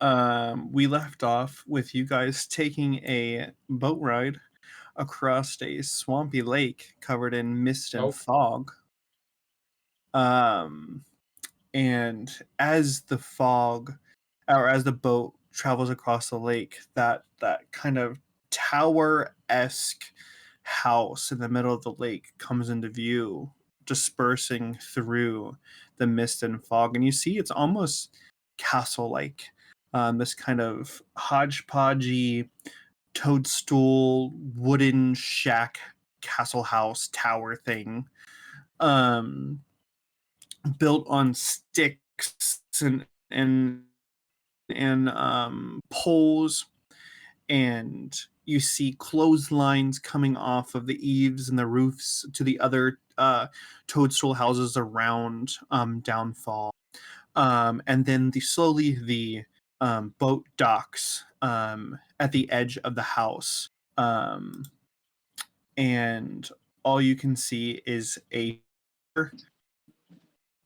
We left off with you guys taking a boat ride across a swampy lake covered in mist and Oh, fog. Um, and as the fog, or as the boat travels across the lake, that kind of tower-esque house in the middle of the lake comes into view, dispersing through the mist and fog, and you see it's almost castle-like. This kind of hodgepodgey toadstool wooden shack castle house tower thing. Um, Built on sticks and poles, and you see clotheslines coming off of the eaves and the roofs to the other toadstool houses around downfall. And then the boat docks at the edge of the house, um, and all you can see is a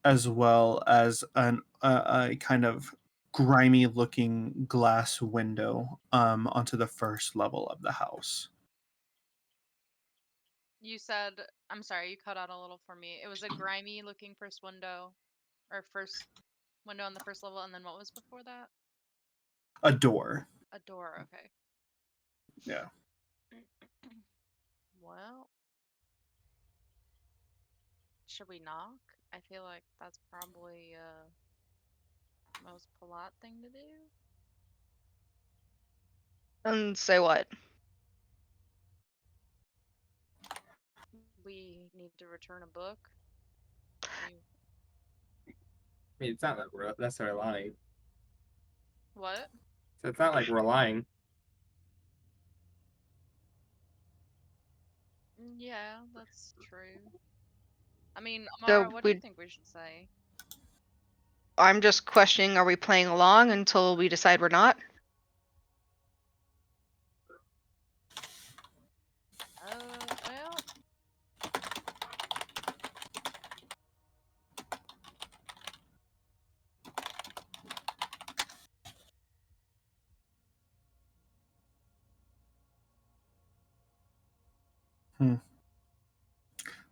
as well as a kind of grimy looking glass window onto the first level of the house. You said, I'm sorry, you cut out a little for me. It was a grimy looking first window, or first window on the first level, and then what was before that? A door. A door, okay. Yeah. Well, should we knock? I feel like that's probably most polite thing to do. And say what? We need to return a book. You... I mean, it's not like we're necessarily lying. What? So it's not like we're lying. Yeah, that's true. I mean, Amara, So what do you think we should say? I'm just questioning, are we playing along until we decide we're not?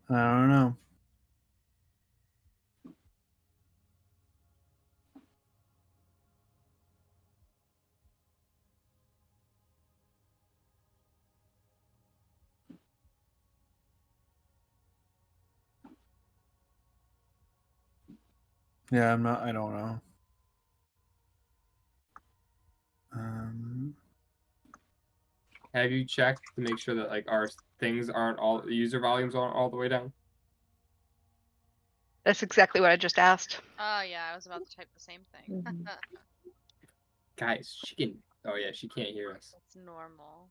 Well, I don't know. Yeah, I'm not. I don't know. Um, Have you checked to make sure that like our things aren't all the user volumes aren't all the way down? That's exactly what I just asked. yeah, I was about to type the same thing. Guys, she can. Oh yeah, she can't hear us. It's normal.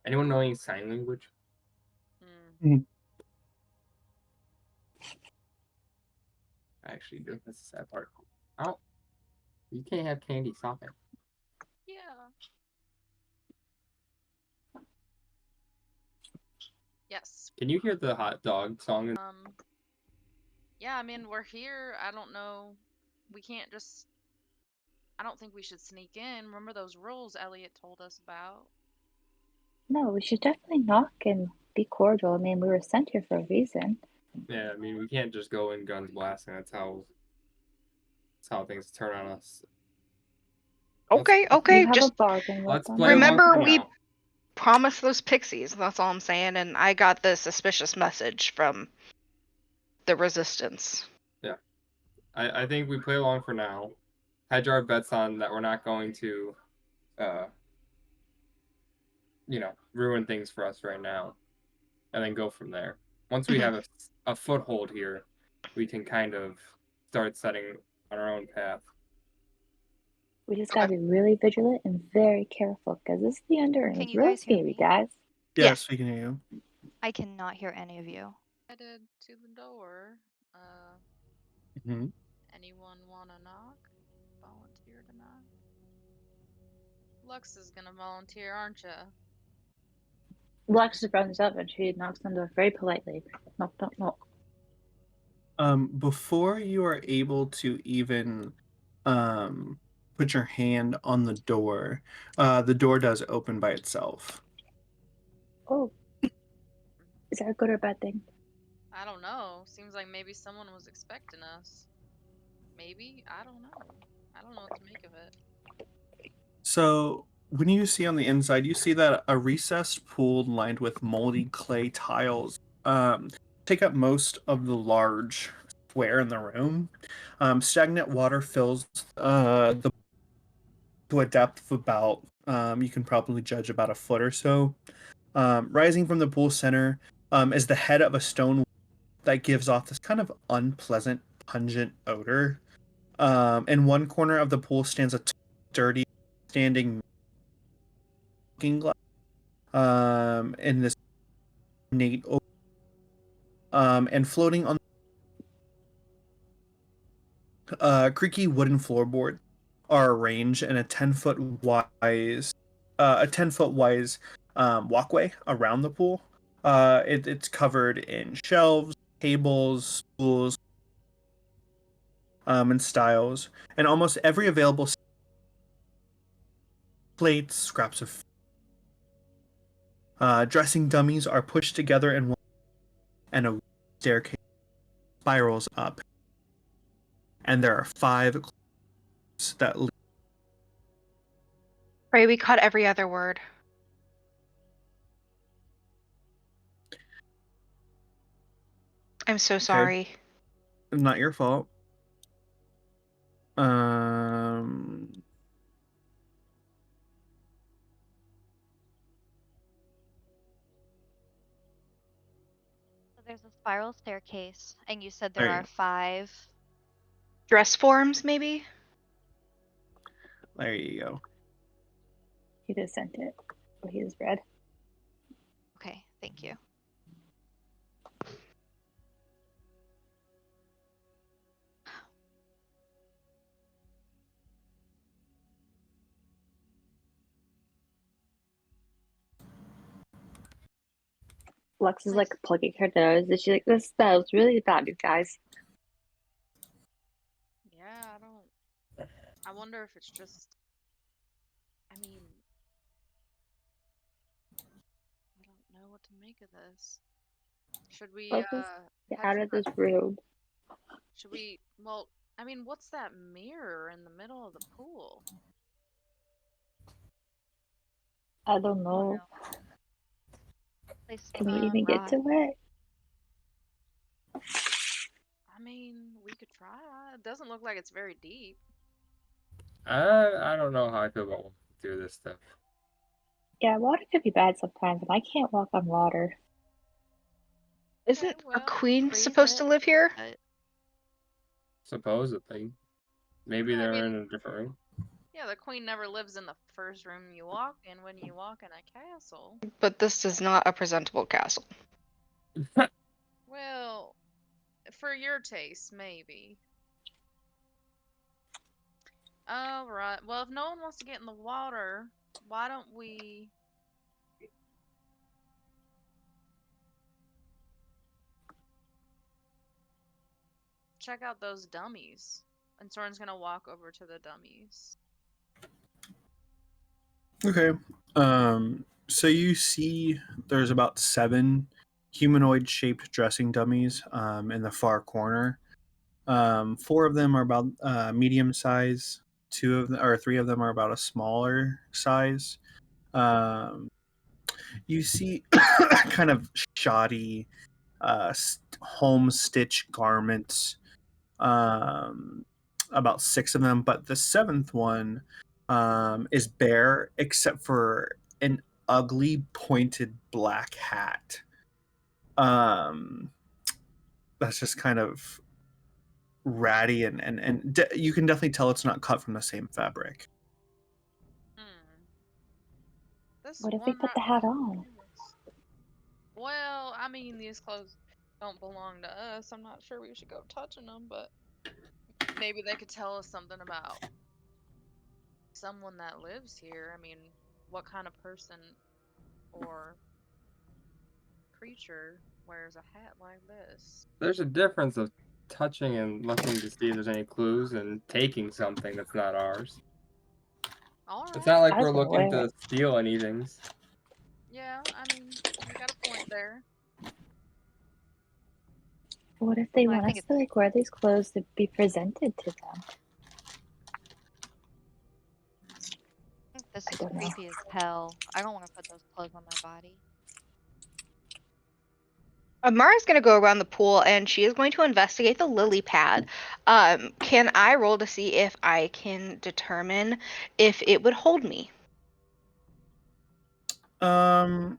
Anyone know any sign language? I actually do. That's the sad part. Oh, you can't have candy. Stop it. Yeah. Yes. Can you hear the hot dog song? Yeah, I mean, we're here. I don't know. We can't just... I don't think we should sneak in. Remember those rules Eliot told us about? No, we should definitely knock and be cordial. I mean, we were sent here for a reason. Yeah, I mean we can't just go in guns blasting. That's how things turn on us. Okay, You have just a bargain with let's them. play along remember for we now. promised those pixies. That's all I'm saying. And I got the suspicious message from the resistance. Yeah, I think we play along for now. Hedge our bets on that we're not going to, ruin things for us right now, and then go from there. Once we have a foothold here, we can kind of start setting on our own path. We just gotta be really vigilant and very careful because this is the Under and Can it's you really guys hear scary, me? guys. yes, we can hear you. I cannot hear any of you. Headed to the door. Anyone want to knock? Volunteer to knock? Lux is gonna volunteer, aren't ya? Lux runs up and she knocks on the door very politely. Knock, knock, knock. Before you are able to even um, put your hand on the door does open by itself. Oh, is that a good or bad thing? I don't know. Seems like maybe someone was expecting us. Maybe? I don't know. I don't know what to make of it. So when you see on the inside, you see that a recessed pool lined with moldy clay tiles take up most of the large square in the room. Stagnant water fills the to a depth of about you can probably judge about a foot or so. Rising from the pool center is the head of a stone that gives off this kind of unpleasant, pungent odor. In one corner of the pool stands a dirty, standing looking glass. In this innate, and floating on creaky wooden floorboard are arranged in a 10-foot wise walkway around the pool. It's covered in shelves, tables, stools, and styles, and almost every available plates, scraps of dressing dummies are pushed together in one, and a staircase spirals up. And there are 5 closets that lead. Pray we caught every other word. I'm so sorry. Not your fault. So there's a spiral staircase, and you said there are Right. 5. Dress forms, maybe? There you go. He just sent it. Or he just read. Okay, thank you. Lex is Nice. like plugging her nose, and she's like, "This smells really bad, you guys." Yeah, I don't. I wonder if it's just. I mean, I don't know what to make of this. Should we Let's just get head out for of the? this room. Should we? Well, I mean, what's that mirror in the middle of the pool? I don't Oh know. no. Place Can we may even get rot. to it? I mean, we could try. It doesn't look like it's very deep. I don't know how I feel about walking through this stuff. Yeah, water could be bad sometimes, and I can't walk on water. Isn't Okay, a well, queen Freeze supposed to it. live here? Supposedly. Maybe yeah, I they're in mean, a different room. yeah, the queen never lives in the first room you walk in when you walk in a castle. But this is not a presentable castle. Well, for your taste, maybe. All right. Well, if no one wants to get in the water, why don't we check out those dummies? And Soren's gonna walk over to the dummies. Okay. So you see there's about 7 humanoid shaped dressing dummies in the far corner. 4 of them are about medium size. 3 of them are about a smaller size. Um, you see kind of shoddy home stitch garments. About 6 of them, but the 7th one is bare except for an ugly pointed black hat. That's just kind of ratty and you can definitely tell it's not cut from the same fabric. Hmm. This What if we one put right the hat here. on? Well, I mean, these clothes don't belong to us. I'm not sure we should go touching them, but maybe they could tell us something about someone that lives here. I mean, what kind of person or creature wears a hat like this? There's a difference of touching and looking to see if there's any clues and taking something that's not ours. All It's right. not like I we're was gonna looking wear to it. steal anything. Yeah, I mean, you got a point there. What if they Well, I want think us to like wear these clothes to be presented to them? this I is don't know. creepy as hell. I don't want to put those clothes on my body. Amara's going to go around the pool and she is going to investigate the lily pad. Can I roll to see if I can determine if it would hold me? Roll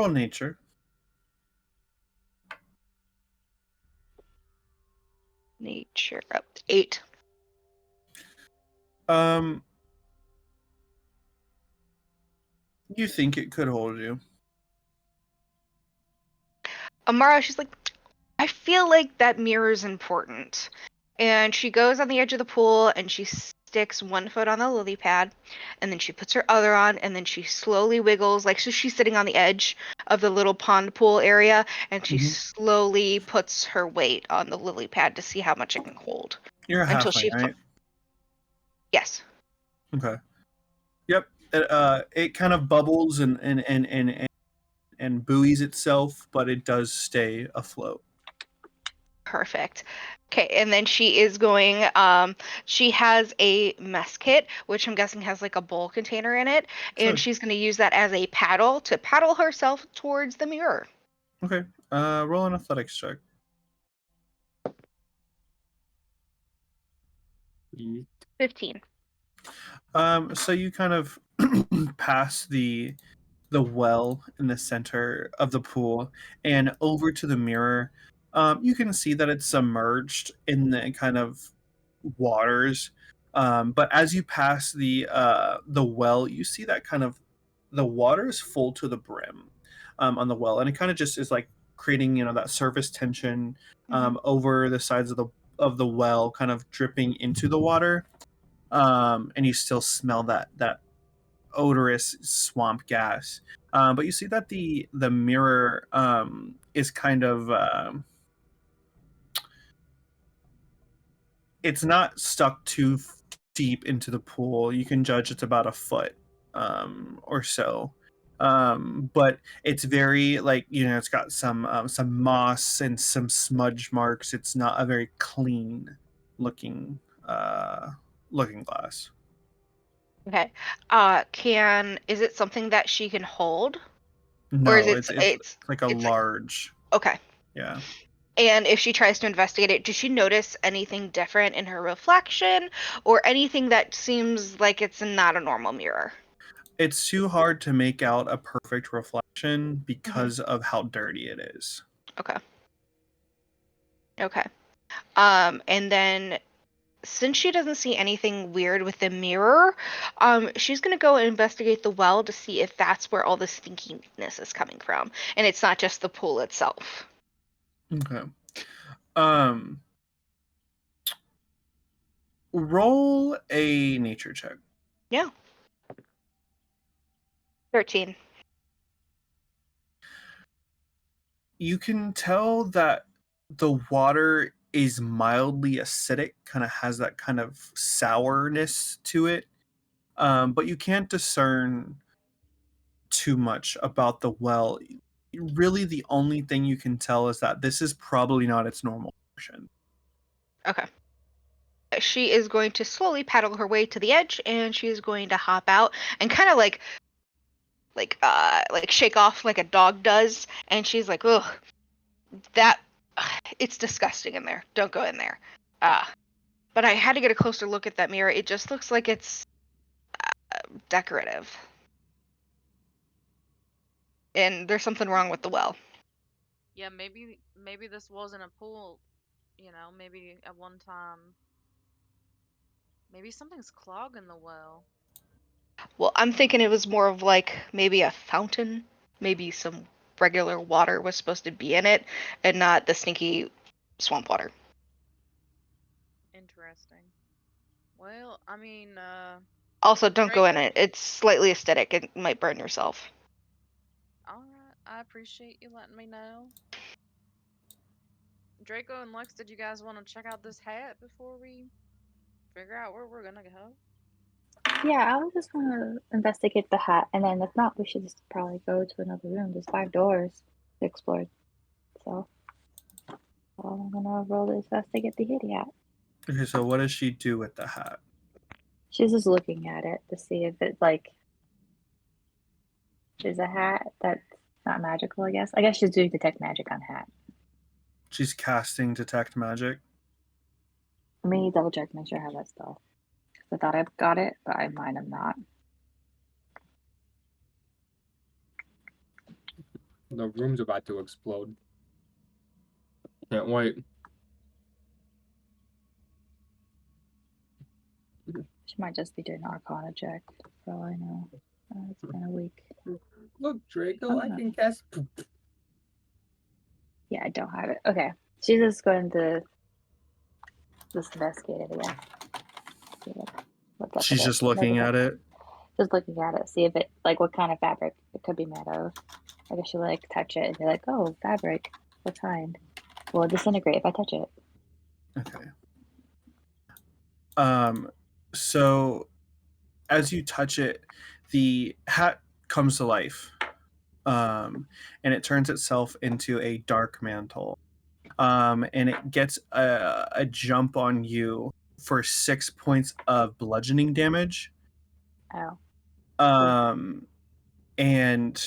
nature. Nature up to 8. You think it could hold you? Amara, she's like, I feel like that mirror is important. And she goes on the edge of the pool and she sticks one foot on the lily pad and then she puts her other on and then she slowly wiggles, like, so she's sitting on the edge of the little pond pool area and she slowly puts her weight on the lily pad to see how much it can hold. You're a Until halfling, she right? Yes. Okay. Yep. It kind of bubbles and buoys itself, but it does stay afloat. Perfect. Okay, and then she is going, she has a mess kit, which I'm guessing has like a bowl container in it, Sure. and she's going to use that as a paddle to paddle herself towards the mirror. Okay. Roll an athletics check. Yeet. 15. So you kind of pass the well in the center of the pool and over to the mirror. You can see that it's submerged in the kind of waters. But as you pass the well, you see that kind of the water is full to the brim on the well, and it kind of just is like creating that surface tension over the sides of the well, kind of dripping into the water. And you still smell that odorous swamp gas. But you see that the mirror is kind of it's not stuck too deep into the pool. You can judge it's about a foot or so. But it's very like it's got some moss and some smudge marks. It's not a very clean looking looking glass. Okay. Is it something that she can hold? Or is No, it, it's it's, like a it's like, large. okay. Yeah. And if she tries to investigate it, does she notice anything different in her reflection or anything that seems like it's not a normal mirror? It's too hard to make out a perfect reflection because of how dirty it is. Okay. Okay. And then since she doesn't see anything weird with the mirror, she's gonna go and investigate the well to see if that's where all the stinkiness is coming from, and it's not just the pool itself. Okay. Roll a nature check. Yeah. 13. You can tell that the water is mildly acidic, kind of has that kind of sourness to it. But you can't discern too much about the well. Really, the only thing you can tell is that this is probably not its normal function. Okay. She is going to slowly paddle her way to the edge, and she is going to hop out and kind of like shake off like a dog does, and she's like, ugh, that it's disgusting in there. Don't go in there. But I had to get a closer look at that mirror. It just looks like it's decorative. And there's something wrong with the well. Yeah, maybe this wasn't a pool, maybe at one time. Maybe something's clogging the well. Well, I'm thinking it was more of like maybe a fountain. Maybe some regular water was supposed to be in it and not the stinky swamp water. Interesting. Well, I mean, Also, don't go great. in it. It's slightly acidic. It might burn yourself. All right, I appreciate you letting me know. Draco and Lux, did you guys want to check out this hat before we figure out where we're gonna go? Yeah, I would just want to investigate the hat, and then if not, we should just probably go to another room. There's 5 doors to explore. So, I'm gonna roll this investigate the kitty hat. Okay, so what does she do with the hat? She's just looking at it to see if it like is a hat that's not magical. I guess she's doing detect magic on hat. She's casting detect magic. Let me double check, make sure I have that spell. I thought I got it, but I might have not. The room's about to explode. Can't wait. She might just be doing an Arcana check, for all I know. It's been a week. Look, Draco, Oh, I no. can cast. Yeah, I don't have it. Okay, she's just going to just investigate it again. See what's up She's with just it. looking Maybe at it. just looking at it, see if it like what kind of fabric it could be made of. I guess she'll like touch it and be like, "Oh, fabric. What kind?" Will it disintegrate if I touch it? Okay. So as you touch it, the hat comes to life. And it turns itself into a dark mantle. And it gets a jump on you for 6 points of bludgeoning damage. Oh, And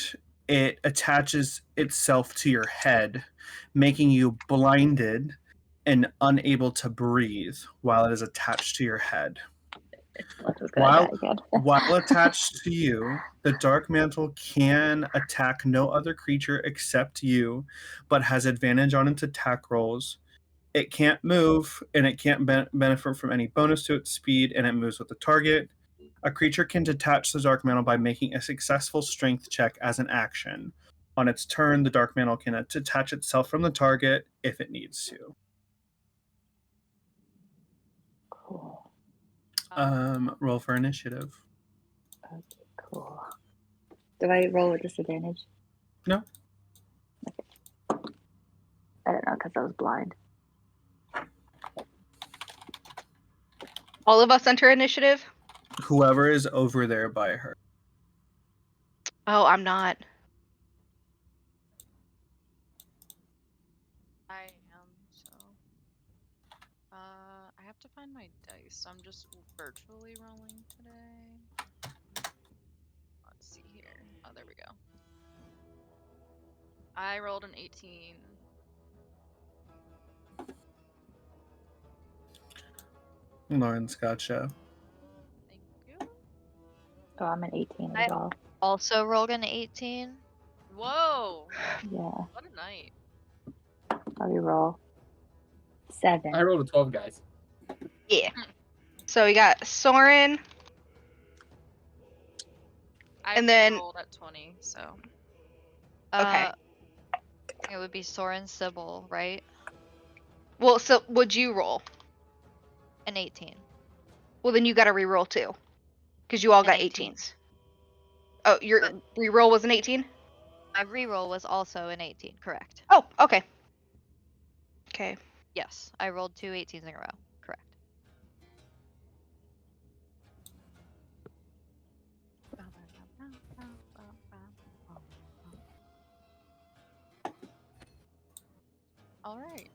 it attaches itself to your head, making you blinded and unable to breathe while it is attached to your head. let's just gonna die again. While attached to you, the dark mantle can attack no other creature except you, but has advantage on its attack rolls. It can't move, and it can't benefit from any bonus to its speed, and it moves with the target. A creature can detach the dark mantle by making a successful strength check as an action. On its turn, the dark mantle can detach itself from the target if it needs to. Cool. Roll for initiative. Okay, cool. Do I roll with disadvantage? No. I don't know because I was blind. All of us enter initiative? Whoever is over there by her. Oh, I'm not. I am, so. I have to find my dice. I'm just virtually rolling today. Let's see here. Oh, there we go. I rolled an 18. Lauren's gotcha. Thank you. Oh, I'm an 18 as I- well. Also rolled an 18. Whoa! Yeah, What a night. I'll re-roll. 7. I rolled a 12, guys. Yeah. So we got Soren. I And then- rolled at 20, so. Okay. It would be Soren Sybil, right? Well, so would you roll? An 18. Well, then you got to re-roll too, because you all An got 18. 18s. Oh, your re-roll was an 18? My reroll was also an 18, correct. Oh, okay. Okay. Yes, I rolled 2 18s in a row, correct. All right.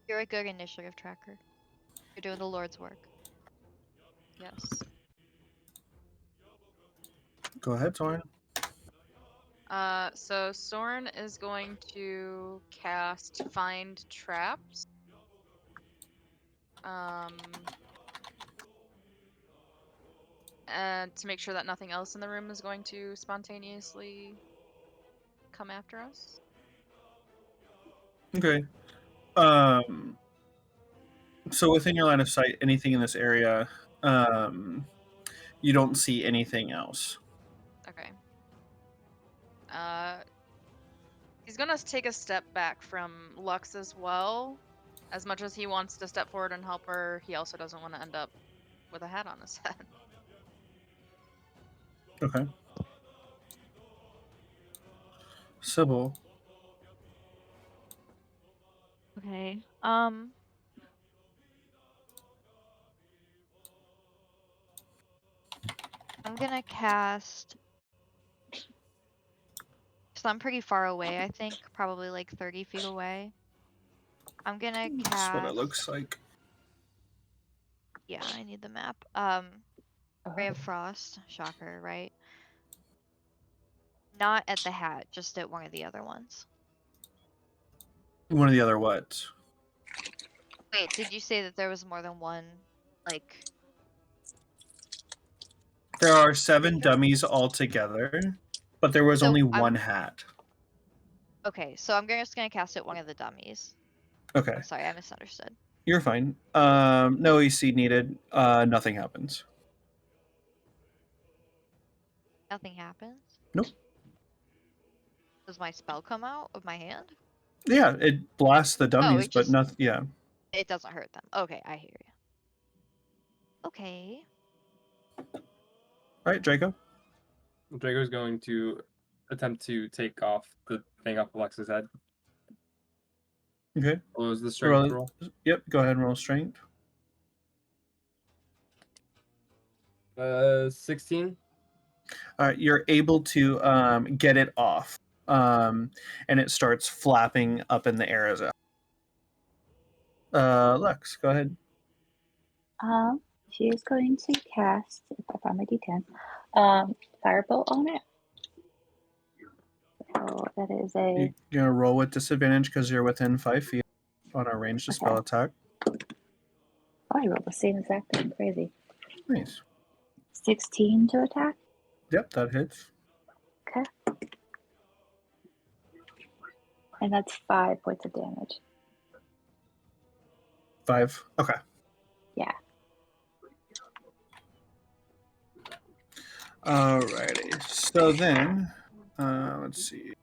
You're a good initiative tracker. You're doing the Lord's work. Yes. Go ahead, Soren. So Soren is going to cast Find Traps. And to make sure that nothing else in the room is going to spontaneously come after us. Okay. So within your line of sight, anything in this area, you don't see anything else. Okay. He's gonna take a step back from Lux as well. As much as he wants to step forward and help her, he also doesn't want to end up with a hat on his head. Okay. Sybil. Okay. I'm gonna cast. So I'm pretty far away, I think, probably like 30 feet away. I'm gonna That's what it cast. looks like. Yeah, I need the map. Ray Oh. of Frost, shocker, right? Not at the hat, just at one of the other ones. One of the other what? Wait, did you say that there was more than one, like... There are 7 dummies altogether, but there was So only I'm one hat. okay, so I'm just gonna cast it one of the dummies. Okay, I'm sorry, I misunderstood. you're fine. No EC needed. Nothing happens. Nothing happens. Nope. Does my spell come out of my hand? Yeah, it blasts the dummies, it but just nothing. Yeah. it doesn't hurt them. Okay, I hear you. Okay. All right, Draco. Drago's going to attempt to take off the thing off Alexa's head. Okay. What was the strength roll? Yep. Go ahead and roll strength. 16. All right, you're able to get it off, and it starts flapping up in the air as a. Lex, go ahead. She is going to cast, if I find my D10, firebolt on it. So that is a. You're gonna roll with disadvantage because you're within 5 feet on a ranged spell attack. Oh, I rolled the same exact thing. Crazy. Nice. 16 to attack. Yep, that hits. Okay. And that's 5 points of damage. 5. Okay. Yeah. Alrighty. So then, let's see.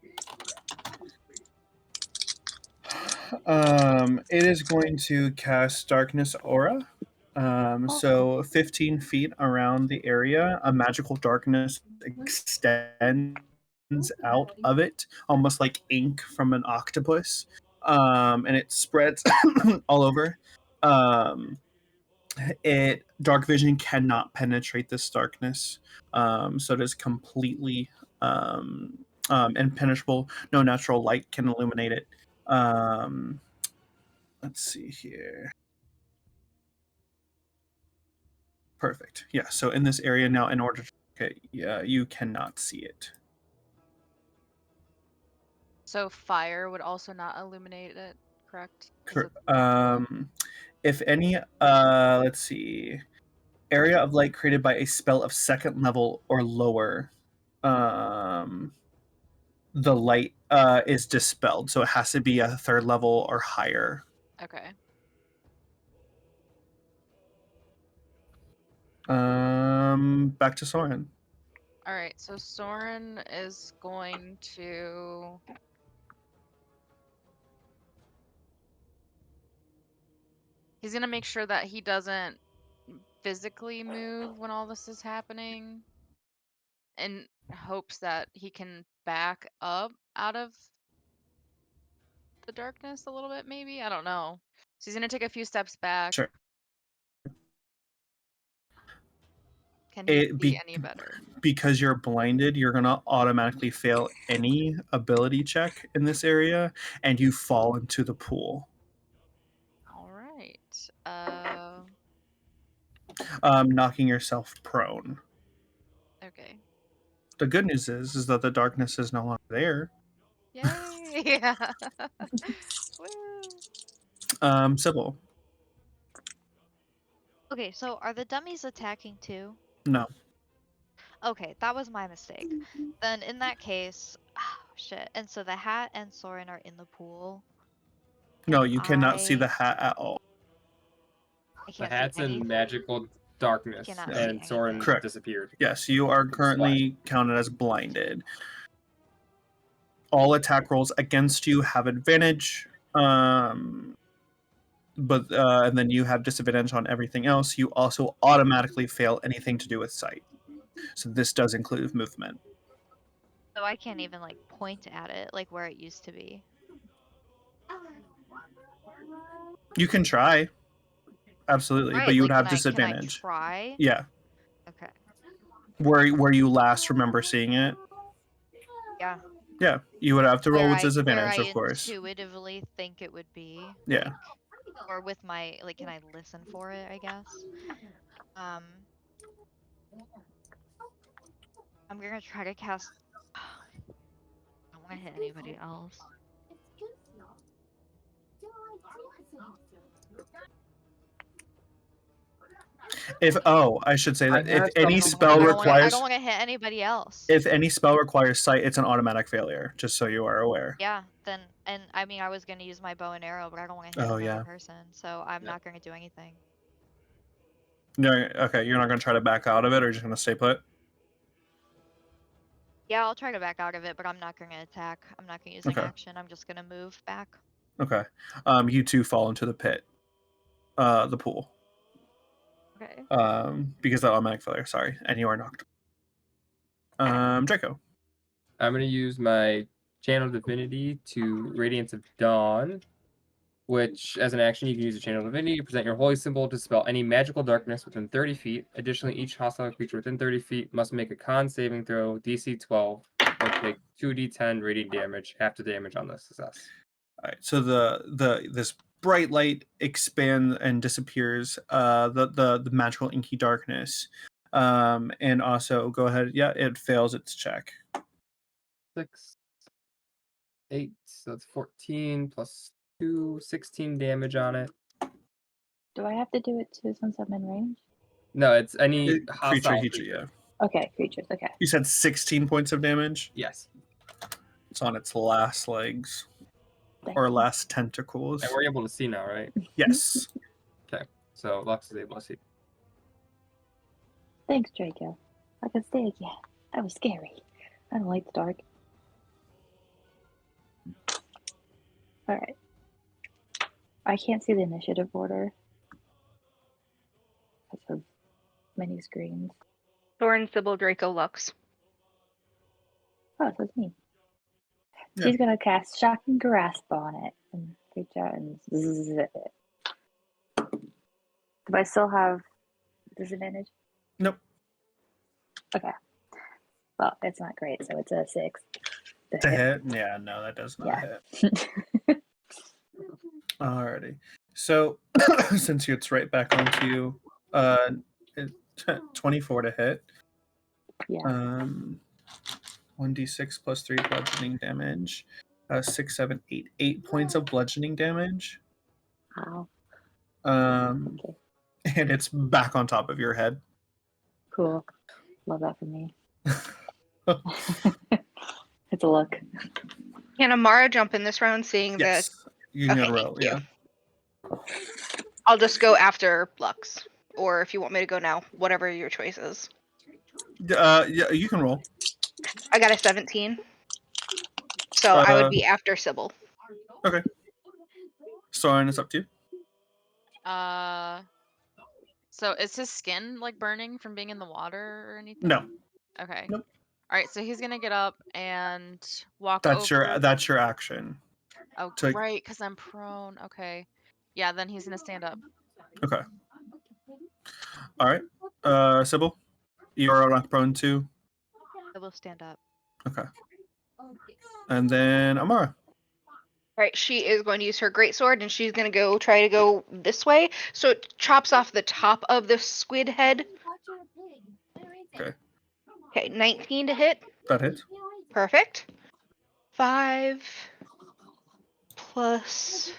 It is going to cast Darkness Aura. So 15 feet around the area, a magical darkness extends out of it, almost like ink from an octopus, and it spreads all over. Dark vision cannot penetrate this darkness, so it is completely impenetrable. No natural light can illuminate it. Let's see here. Perfect. Yeah. So in this area now, in order to you cannot see it. So fire would also not illuminate it, correct? 'Cause Cor- it's not full. If any, let's see, area of light created by a spell of 2nd level or lower, the light is dispelled, so it has to be a 3rd level or higher. Okay. Back to Soren. All right. So Soren is going to. He's gonna make sure that he doesn't physically move when all this is happening, in hopes that he can back up out of the darkness a little bit, maybe? I don't know. So he's gonna take a few steps back. Sure. Can he see any better? Because you're blinded, you're gonna automatically fail any ability check in this area, and you fall into the pool. All right. Knocking yourself prone. Okay. The good news is that the darkness is no longer there. Yay! Yeah. Woo. Sybil. Okay, so are the dummies attacking too? No. Okay, that was my mistake. Then in that case, oh shit. And so the hat and Soren are in the pool. No, And you cannot see the hat at all. I The can't hat's see anything. in magical darkness, Cannot see and anything. Soren Correct. disappeared. Yes, you are currently counted as blinded. All attack rolls against you have advantage, but and then you have disadvantage on everything else. You also automatically fail anything to do with sight. So this does include movement. So I can't even like point at it like where it used to be. You can try. Absolutely, Right, but you would like, have can I disadvantage. try? Yeah. Okay. Where you last remember seeing it. Yeah. Yeah, you would have to roll with Where disadvantage, I of course. intuitively think it would be. Yeah. Like, or with my, like, can I listen for it, I guess? Um, I'm gonna try to cast. I don't want to hit anybody else. I should say I that if have any something spell to I don't requires want to hit anybody else. if any spell requires sight, it's an automatic failure. Just so you are aware. Yeah, then, and I mean, I was gonna use my bow and arrow, but I don't want to hit Oh another yeah. person, so I'm Yeah. not gonna do anything. No, okay, you're not gonna try to back out of it, or just gonna stay put. Yeah, I'll try to back out of it, but I'm not gonna attack. I'm not gonna use an Okay. action. I'm just gonna move back. Okay. You two fall into the pit, the pool. Okay. Because that automatic failure. Sorry, and you are knocked. Draco. I'm going to use my Channel Divinity to Radiance of Dawn, which, as an action, you can use a Channel Divinity to present your holy symbol to dispel any magical darkness within 30 feet. Additionally, each hostile creature within 30 feet must make a con saving throw, DC 12, or take 2d10 radiant damage, half the damage on the success. All right. So this bright light expands and disappears. The magical inky darkness. And also go ahead. Yeah, it fails its check. 6, 8, so that's 14 plus 2, 16 damage on it. Do I have to do it too since I'm in range? No, it's any Creature, hostile creature, creature. yeah. Okay, creatures. Okay. You said 16 points of damage. Yes. It's on its last legs Thank or you. last tentacles. And we're able to see now, right? Yes. Okay. So Lux is able to see. Thanks, Draco. I can stay again. That was scary. I don't like the dark. Alright. I can't see the initiative order because of many screens. Thorin, Sybil, Draco, Lux. Oh, so it's me. Yeah. She's gonna cast Shocking Grasp on it and reach out and zzz it. Do I still have disadvantage? Nope. Okay. Well, it's not great, so it's a 6. To hit? Yeah, no, that does not Yeah. hit. Alrighty. So since it's right back onto you, 24 to hit. Yeah. 1d6 plus 3 bludgeoning damage. 6, 7, 8. 8 points of bludgeoning damage. Wow. Um, Okay. and it's back on top of your head. Cool. Love that for me. It's a look. Can Amara jump in this round, seeing Yes. You can Okay, roll, thank you. yeah. I'll just go after Lux, or if you want me to go now, whatever your choice is. Yeah, you can roll. I got a 17, so I would be after Sybil. Okay. Soren, it's up to you. So is his skin like burning from being in the water or anything? No. Okay. Nope. All right, so he's gonna get up and walk That's over. that's your action. Oh, to- right, because I'm prone. Okay. Yeah, then he's gonna stand up. Okay. All right. Sybil, you are not prone to. I will stand up. Okay. And then Amara. Right, she is going to use her greatsword, and she's going to try to go this way. So it chops off the top of the squid head. Okay. Okay, 19 to hit. That hits. Perfect. 5 plus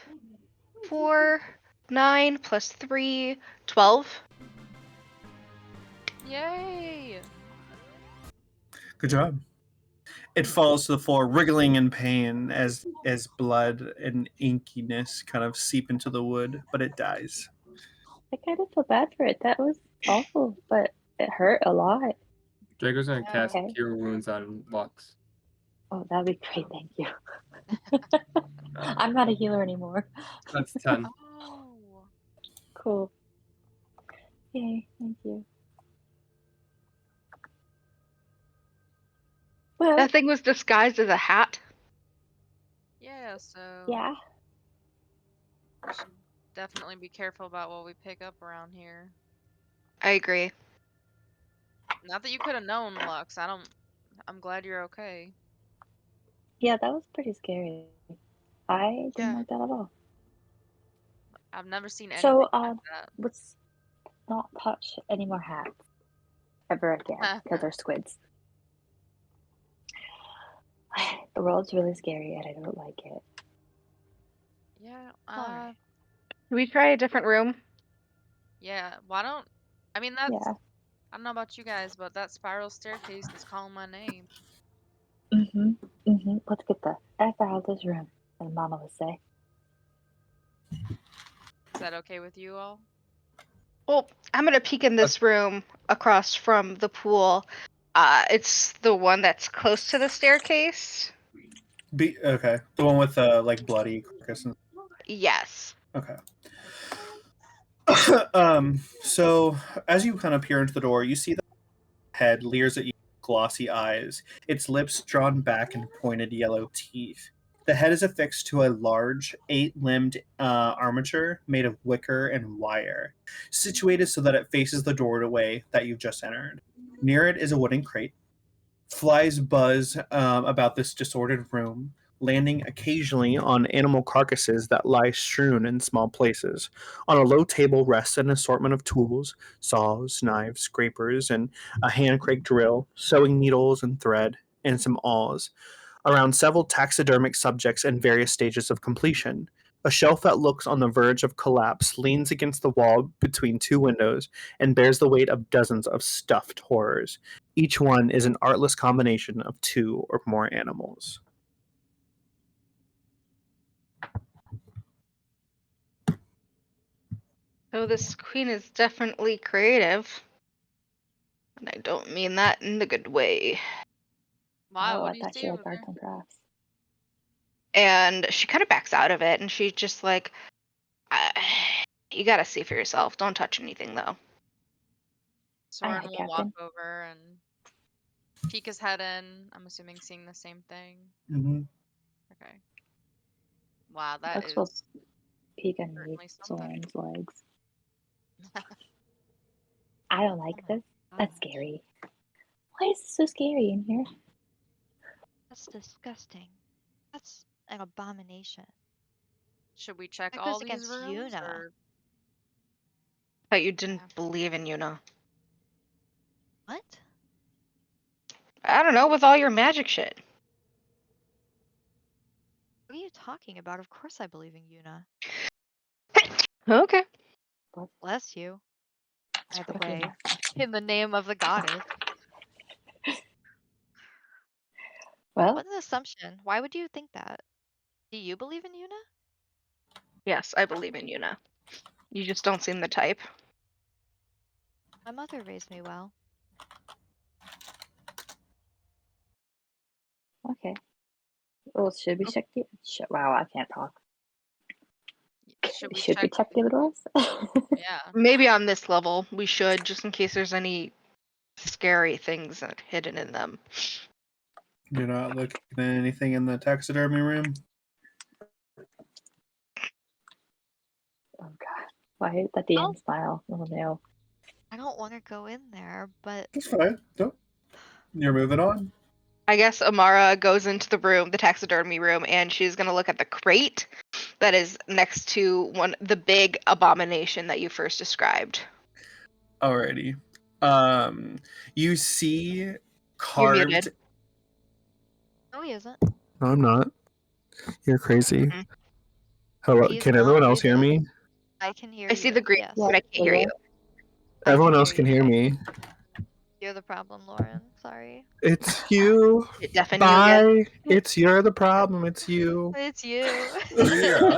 4, 9 plus 3, 12. Yay! Good job. It falls to the floor, wriggling in pain as blood and inkiness kind of seep into the wood, but it dies. I kind of feel bad for it. That was awful, but it hurt a lot. Draco's going to cast Okay. Cure Wounds on Lux. Oh, that'd be great. Thank you. I'm not a healer anymore. That's 10. Oh. Cool. Yay. Thank you. Well, That thing was disguised as a hat. Yeah, so yeah. definitely be careful about what we pick up around here. I agree. Not that you could have known, Lux. I'm glad you're okay. Yeah, that was pretty scary. I didn't Yeah. like that at all. I've never seen anything So, like that. let's not touch any more hats ever again because they're squids. The world's really scary and I don't like it. Yeah. Alright. Can we try a different room? Yeah. Why don't? I mean, that's. Yeah. I don't know about you guys, but that spiral staircase is calling my name. Let's get the F out of this room, as Mama would say. Is that okay with you all? Well, I'm gonna peek in this room across from the pool. It's the one that's close to the staircase. Okay, the one with like bloody carcass. Yes. Okay. So as you kind of peer into the door, you see the head leers at you with glossy eyes, its lips drawn back and pointed yellow teeth. The head is affixed to a large, 8-limbed armature made of wicker and wire, situated so that it faces the doorway that you've just entered. Near it is a wooden crate. Flies buzz about this disordered room, landing occasionally on animal carcasses that lie strewn in small places. On a low table rests an assortment of tools, saws, knives, scrapers, and a hand crank drill, sewing needles and thread, and some awls. Around several taxidermic subjects in various stages of completion. A shelf that looks on the verge of collapse leans against the wall between two windows and bears the weight of dozens of stuffed horrors. Each one is an artless combination of two or more animals. So this queen is definitely creative. And I don't mean that in the good way. Why? Oh, What I do you thought see she over liked arts there? and crafts. And she kind of backs out of it, and she's just like, you gotta see for yourself. Don't touch anything, though. Soren Aye, will walk Captain. over and peek his head in. I'm assuming seeing the same thing. Mm-hmm. Okay. Wow, that Lux will is peek underneath certainly something. Soren's legs. I don't like this. That's God. scary. Why is it so scary in here? That's disgusting. That's an abomination. Should we check That all goes these against rooms Yuna. or But you didn't Yeah. believe in Yuna. What? I don't know, with all your magic shit. What are you talking about? Of course I believe in Yuna. Okay. Bless you, by the freaking way. In the name of the goddess. Well, What an assumption. Why would you think that? Do you believe in Yuna? Yes, I believe in Yuna. You just don't seem the type. My mother raised me well. okay. Well, should we check the? Wow, I can't talk. should we Should we check? check the other doors? Yeah. Maybe on this level, we should, just in case there's any scary things hidden in them. You're not looking at anything in the taxidermy room? Oh God, why did that DM smile? Oh no. I don't want to go in there, but It's fine. Don't. You're moving on. I guess Amara goes into the room, the taxidermy room, and she's gonna look at the crate that is next to the big abomination that you first described. Alrighty. You see You're carved. muted. no, he isn't. No, I'm not. You're crazy. Mhm. Hello. He's Can not everyone else hear muted. me? I can hear I you. see the green, Yes. Yeah. but I can't hear you. I Everyone can else hear can you. hear me. You're the problem, Lauren. Sorry. It's you. It deafen you again? Bye. You're the problem. It's you. It's you. Yeah.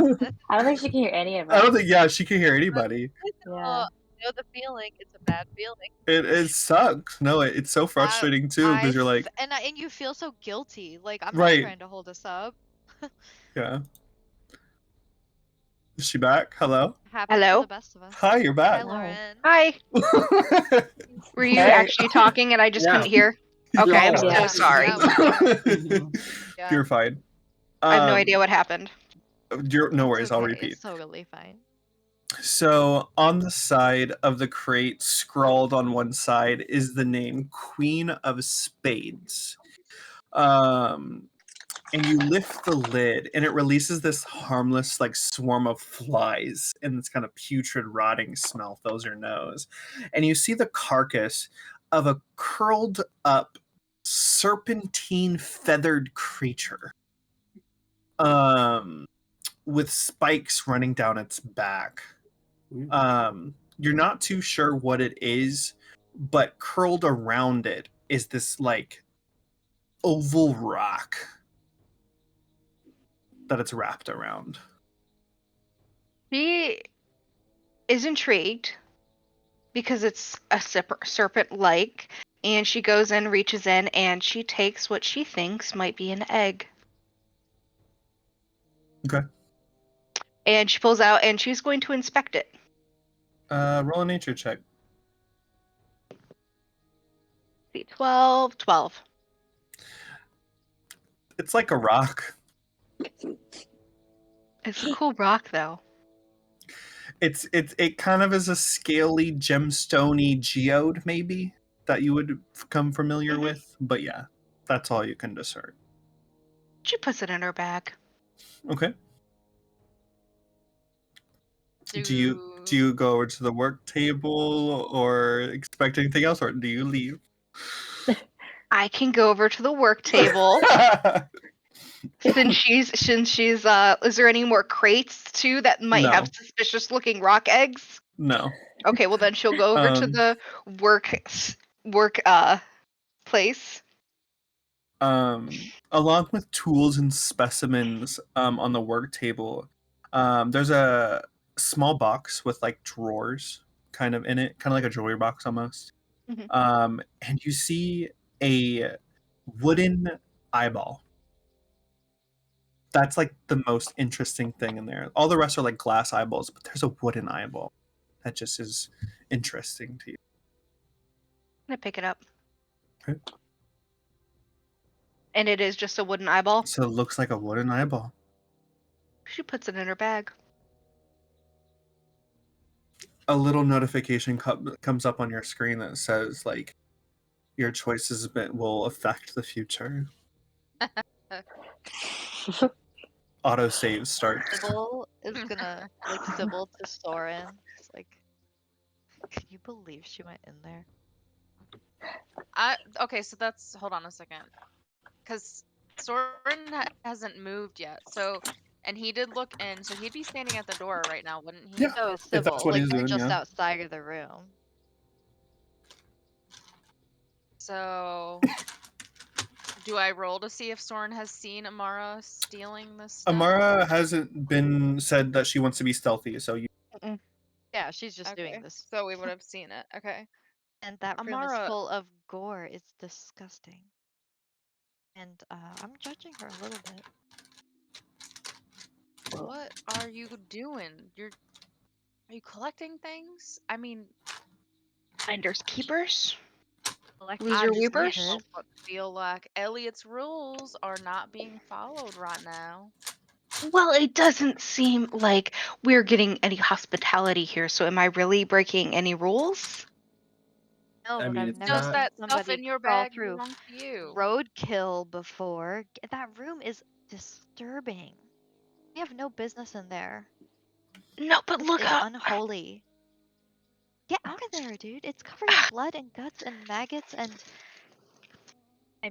I don't think she can hear any of I us. don't think. Yeah, she can hear anybody. Yeah. I know the feeling. It's a bad feeling. It sucks. No, it's so frustrating too because you're like, and you feel so guilty. Like I'm Right. not trying to hold us up. yeah. Is she back? Hello. Happens Hello? to the best of us. Hi, you're Hi, back. Lauren. Hi. Were you Hey. actually talking and I just Yeah. couldn't hear? Okay, I'm all so are. sorry. Yeah. You're fine. I have no idea what happened. No worries. It's I'll okay. repeat. It's totally fine. So on the side of the crate, scrawled on one side, is the name Queen of Spades. And you lift the lid, and it releases this harmless, like, swarm of flies, and this kind of putrid, rotting smell fills your nose. And you see the carcass of a curled up, serpentine, feathered creature. With spikes running down its back. You're not too sure what it is, but curled around it is this like oval rock that it's wrapped around. She is intrigued because it's a serpent-like, and she goes in, reaches in, and she takes what she thinks might be an egg. Okay. And she pulls out, and she's going to inspect it. Roll a nature check. 12. It's like a rock. It's a cool rock, though. It kind of is a scaly, gemstony geode, maybe, that you would come familiar with. But yeah, that's all you can discern. She puts it in her bag. Okay. Do you go over to the work table or expect anything else, or do you leave? I can go over to the work table. Since she's is there any more crates too that might No. have suspicious looking rock eggs? No. Okay, well then she'll go over to the work place. Along with tools and specimens on the work table, there's a small box with like drawers kind of in it, kind of like a jewelry box almost. Mhm. And you see a wooden eyeball. That's like the most interesting thing in there. All the rest are like glass eyeballs, but there's a wooden eyeball that just is interesting to you. I'm gonna pick it up. Okay. And it is just a wooden eyeball. So it looks like a wooden eyeball. She puts it in her bag. A little notification comes up on your screen that says like your choices will affect the future. Autosave starts. Sybil is gonna like Sybil to Soren. It's like, can you believe she went in there? Okay, so that's hold on a second, because Soren hasn't moved yet. So, and he did look in, so he'd be standing at the door right now, wouldn't he? Yeah. No, If Sybil. that's what Like he's we're doing, just yeah. outside of the room. So, do I roll to see if Soren has seen Amara stealing this stuff? Amara hasn't been said that she wants to be stealthy, so you. Yeah, she's just Okay, doing this. so we would have seen it. Okay. And that room is Amara, full of gore. It's disgusting. And I'm judging her a little bit. what are you doing? Are you collecting things? I mean, Finders keepers. Collect Loser I just weepers. can't help but feel like Eliot's rules are not being followed right now. Well, it doesn't seem like we're getting any hospitality here, so am I really breaking any rules? No, I but mean, I've it's never Does not. seen that stuff somebody in your crawl bag through belong to you? roadkill before. That room is disturbing. We have no business in there. No, but This look is up. unholy. Get out of there, dude. It's covered in blood and guts and maggots and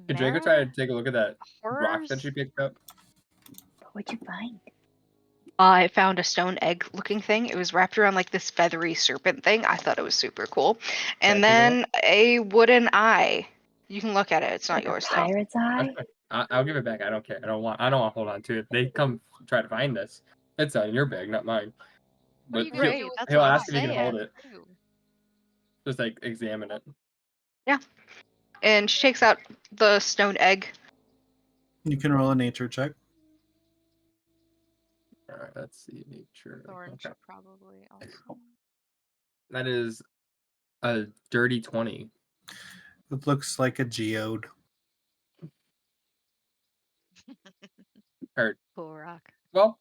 Did Draco Amara try to take a look at that rock that horrors. she picked up? What'd you find? I found a stone egg looking thing. It was wrapped around like this feathery serpent thing. I thought it was super cool. And Can I take a then a wooden eye. You can look at it. It's not Like a yours though. pirate's eye? I'll give it back. I don't care. I don't want to hold on to it. They come try to find this. It's in your bag, not mine. What are But you gonna Right, do with that's he'll what I'm ask if he can hold saying. it. Just like examine it. And she takes out the stone egg. You can roll a nature check. All right, let's see nature. Thorin Okay. should probably also. That is a dirty 20. It looks like a geode. Or Cool rock. well,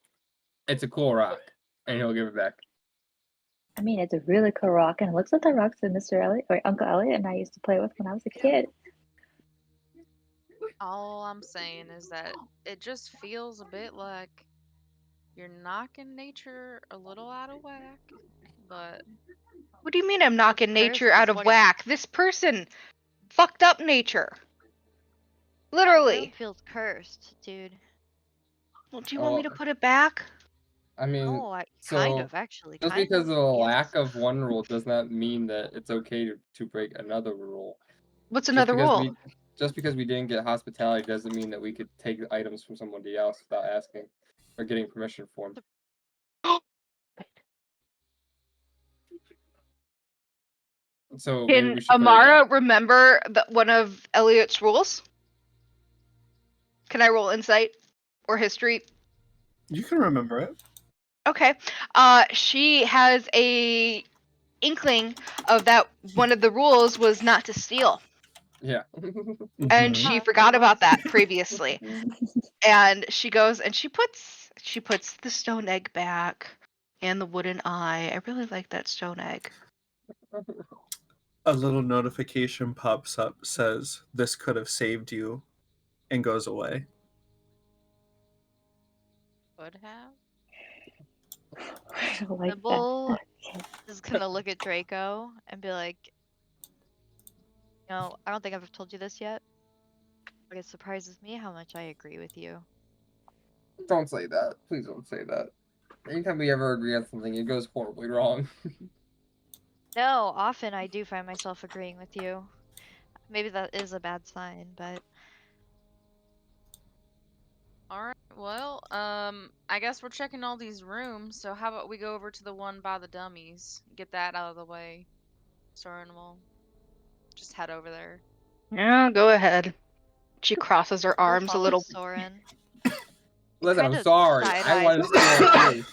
it's a cool rock, and he'll give it back. I mean, it's a really cool rock, and it looks like the rocks that Mr. Elliot or Uncle Elliot and I used to play with when I was a kid. All I'm saying is that it just feels a bit like you're knocking nature a little out of whack, but What do you mean I'm knocking nature cursed out is of what whack? This person fucked up nature. the room Literally. feels cursed, dude. Well, do you want me to Oh, put it back? I mean, Oh, kind so of actually, just kind because of. of a Yes. lack of one rule does not mean that it's okay to break another rule. What's Just another because rule? we didn't get hospitality doesn't mean that we could take items from somebody else without asking or getting permission for them. So maybe Can we should put it Amara remember one of Eliot's rules? Can I roll insight or history? You can remember it. Okay. She has a inkling of that one of the rules was not to steal. Yeah. And Mhm. she Ah, forgot it about was. that previously. And she goes and she puts the stone egg back and the wooden eye. I really like that stone egg. A little notification pops up, says, "This could have saved you," and goes away. could have. I don't like Sybil that. Okay. is gonna look at Draco and be like, I don't think I've told you this yet, but it surprises me how much I agree with you. Don't say that. Please don't say that. Anytime we ever agree on something, it goes horribly wrong. No, often I do find myself agreeing with you. Maybe that is a bad sign, but All right. Well, I guess we're checking all these rooms. So how about we go over to the one by the dummies, get that out of the way. Soren will just head over there. Yeah, go ahead. She crosses her Sybil arms a follows little. Soren. Listen, Kind I'm of sorry. I side-eyes wanted to steal Soren. it too.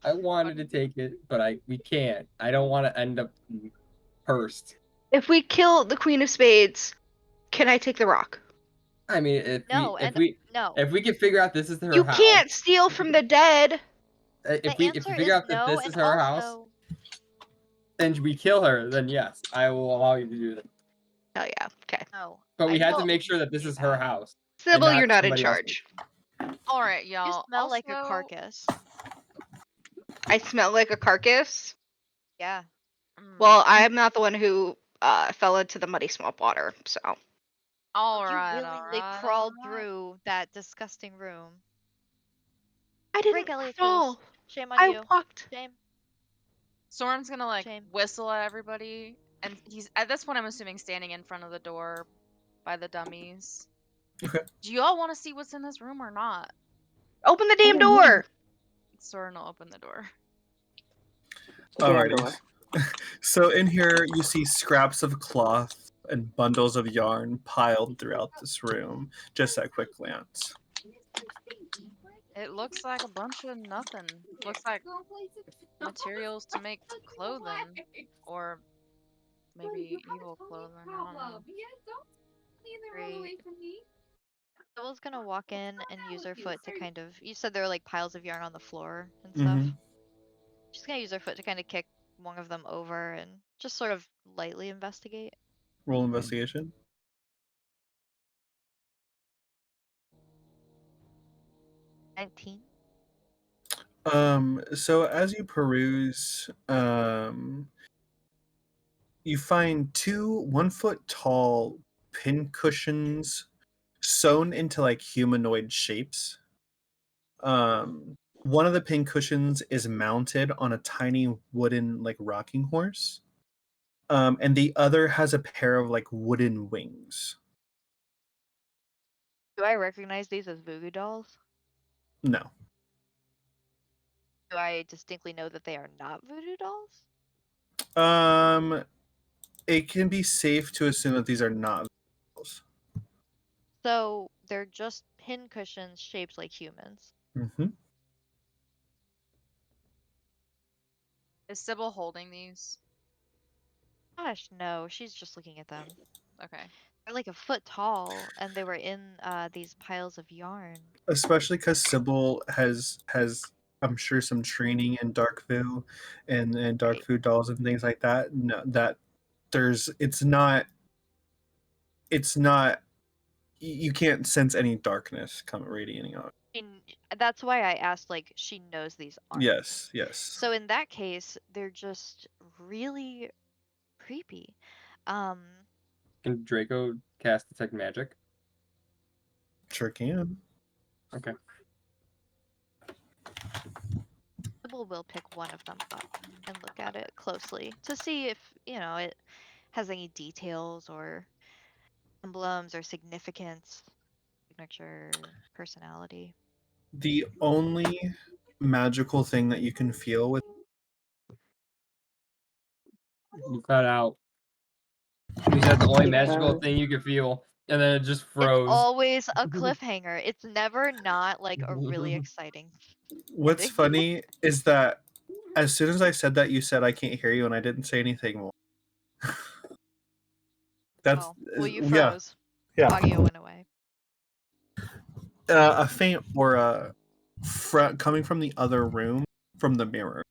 I wanted to take it, but we can't. I don't want to end up cursed. If we kill the Queen of Spades, can I take the rock? I mean, if No, we can figure out this is her You house, can't steal from the dead. the if we answer figure is out that no, this is and her house, also and we kill her, then yes, I will allow you to do that. Oh yeah, okay. no. But we I had to don't make sure think that this do is her that. house and Sybil, you're not not in somebody else's. charge. All right, You y'all. smell like a Also, carcass. I smell like a carcass. Yeah. Well, I'm not the one who fell into the muddy swamp water, so. all You right, all willingly right, crawled all right. through that disgusting room. I Break didn't Elliot's crawl. rules. Shame on I you. walked. Shame. Soren's gonna like Shame. whistle at everybody, and he's at this point I'm assuming standing in front of the door by the dummies. Okay. Do you all want to see what's in this room or not? Open the damn Oh, yeah. door. Soren will open the door. Alrighty. door. So in here, you see scraps of cloth and bundles of yarn piled throughout this room, just at quick glance. It looks like a bunch of nothing. Looks like materials to make clothing, or maybe evil clothing. I don't know. Great. Sybil's gonna walk in and use her foot to kind of. You said there were like piles of yarn on the floor and stuff. Mm-hmm. She's gonna use her foot to kind of kick one of them over and just sort of lightly investigate. Roll investigation. 19. So as you peruse, you find two 1-foot tall pin cushions sewn into like humanoid shapes. One of the pin cushions is mounted on a tiny wooden like rocking horse. And the other has a pair of like wooden wings. Do I recognize these as voodoo dolls? No. Do I distinctly know that they are not voodoo dolls? It can be safe to assume that these are not vehicles. So they're just pin cushions shaped like humans. Mm-hmm. Is Sybil holding these? Gosh, no, she's just looking at them. Okay. They're like a foot tall, and they were in these piles of yarn. Especially because Sybil has I'm sure some training in dark foo and dark Right. foo dolls and things like that. No, that there's it's not you can't sense any darkness come radiating out. That's why I asked, like, she knows these aren't. Yes, yes. So in that case, they're just really creepy. Um, Can Draco cast detect magic? Sure can. Okay. Sybil will pick one of them up and look at it closely to see if, it has any details or emblems or significance, signature, personality. The only magical thing that you can feel with You cut out. You said the only He magical froze. thing you could feel, and then it just It's froze. always a cliffhanger. It's never not like a really exciting what's ending. funny is that as soon as I said that, you said I can't hear you, and I didn't say anything more. That's Oh, well, you yeah, froze. yeah. Audio went away. A faint aura coming from the other room from the mirror.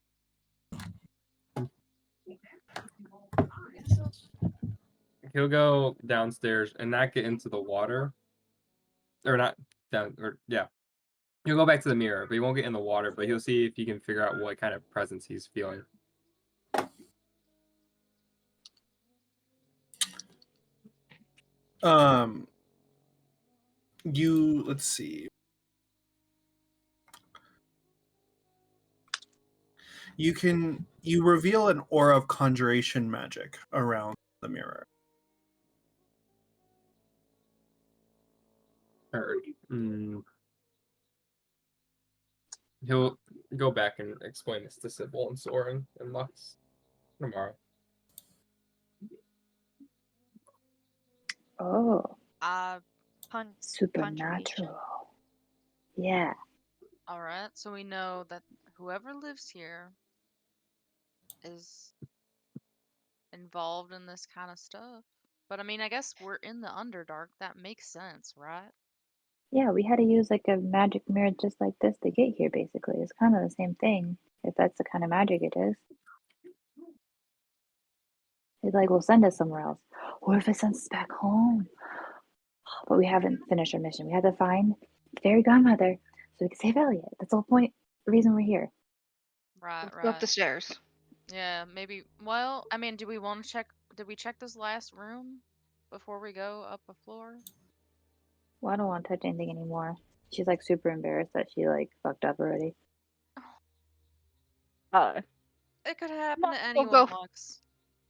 He'll go downstairs and not get into the water, or not down, or yeah. He'll go back to the mirror, but he won't get in the water. But he'll see if he can figure out what kind of presence he's feeling. Let's see. You reveal an aura of conjuration magic around the mirror. He'll go back and explain this to Sybil and Soren and Lux tomorrow. Oh, Conjuration. supernatural. Yeah. All right, so we know that whoever lives here is involved in this kind of stuff. But I mean, I guess we're in the Underdark. That makes sense, right? Yeah, we had to use like a magic mirror just like this to get here, basically. It's kind of the same thing, if that's the kind of magic it is. It's like, we'll send us somewhere else. Or if it sends us back home. But we haven't finished our mission. We had to find Fairy Godmother so we can save Eliot. That's the whole point, the reason we're here. Right, Let's go up right. the stairs. Yeah, maybe. Well, I mean, do we want to check? Did we check this last room before we go up a floor? Well, I don't want to touch anything anymore. She's like super embarrassed that she like fucked up already. It could happen to She'll anyone, go. Lux.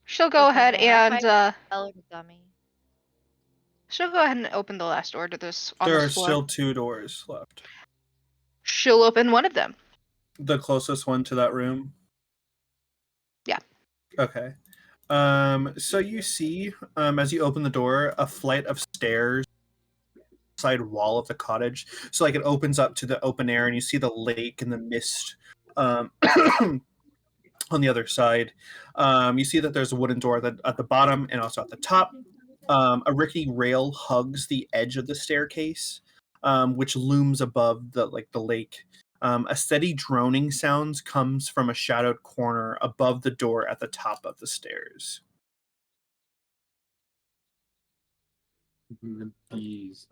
She'll go ahead Cliffhanger. I might and tell her dummy. she'll go ahead and open the last door to this on There this are floor. still 2 doors left. She'll open one of them. The closest one to that room? Yeah. Okay. So you see, as you open the door, a flight of stairs side wall of the cottage. So like it opens up to the open air and you see the lake and the mist on the other side. You see that there's a wooden door at the bottom and also at the top. A rickety rail hugs the edge of the staircase, which looms above the lake. A steady droning sound comes from a shadowed corner above the door at the top of the stairs. The bees.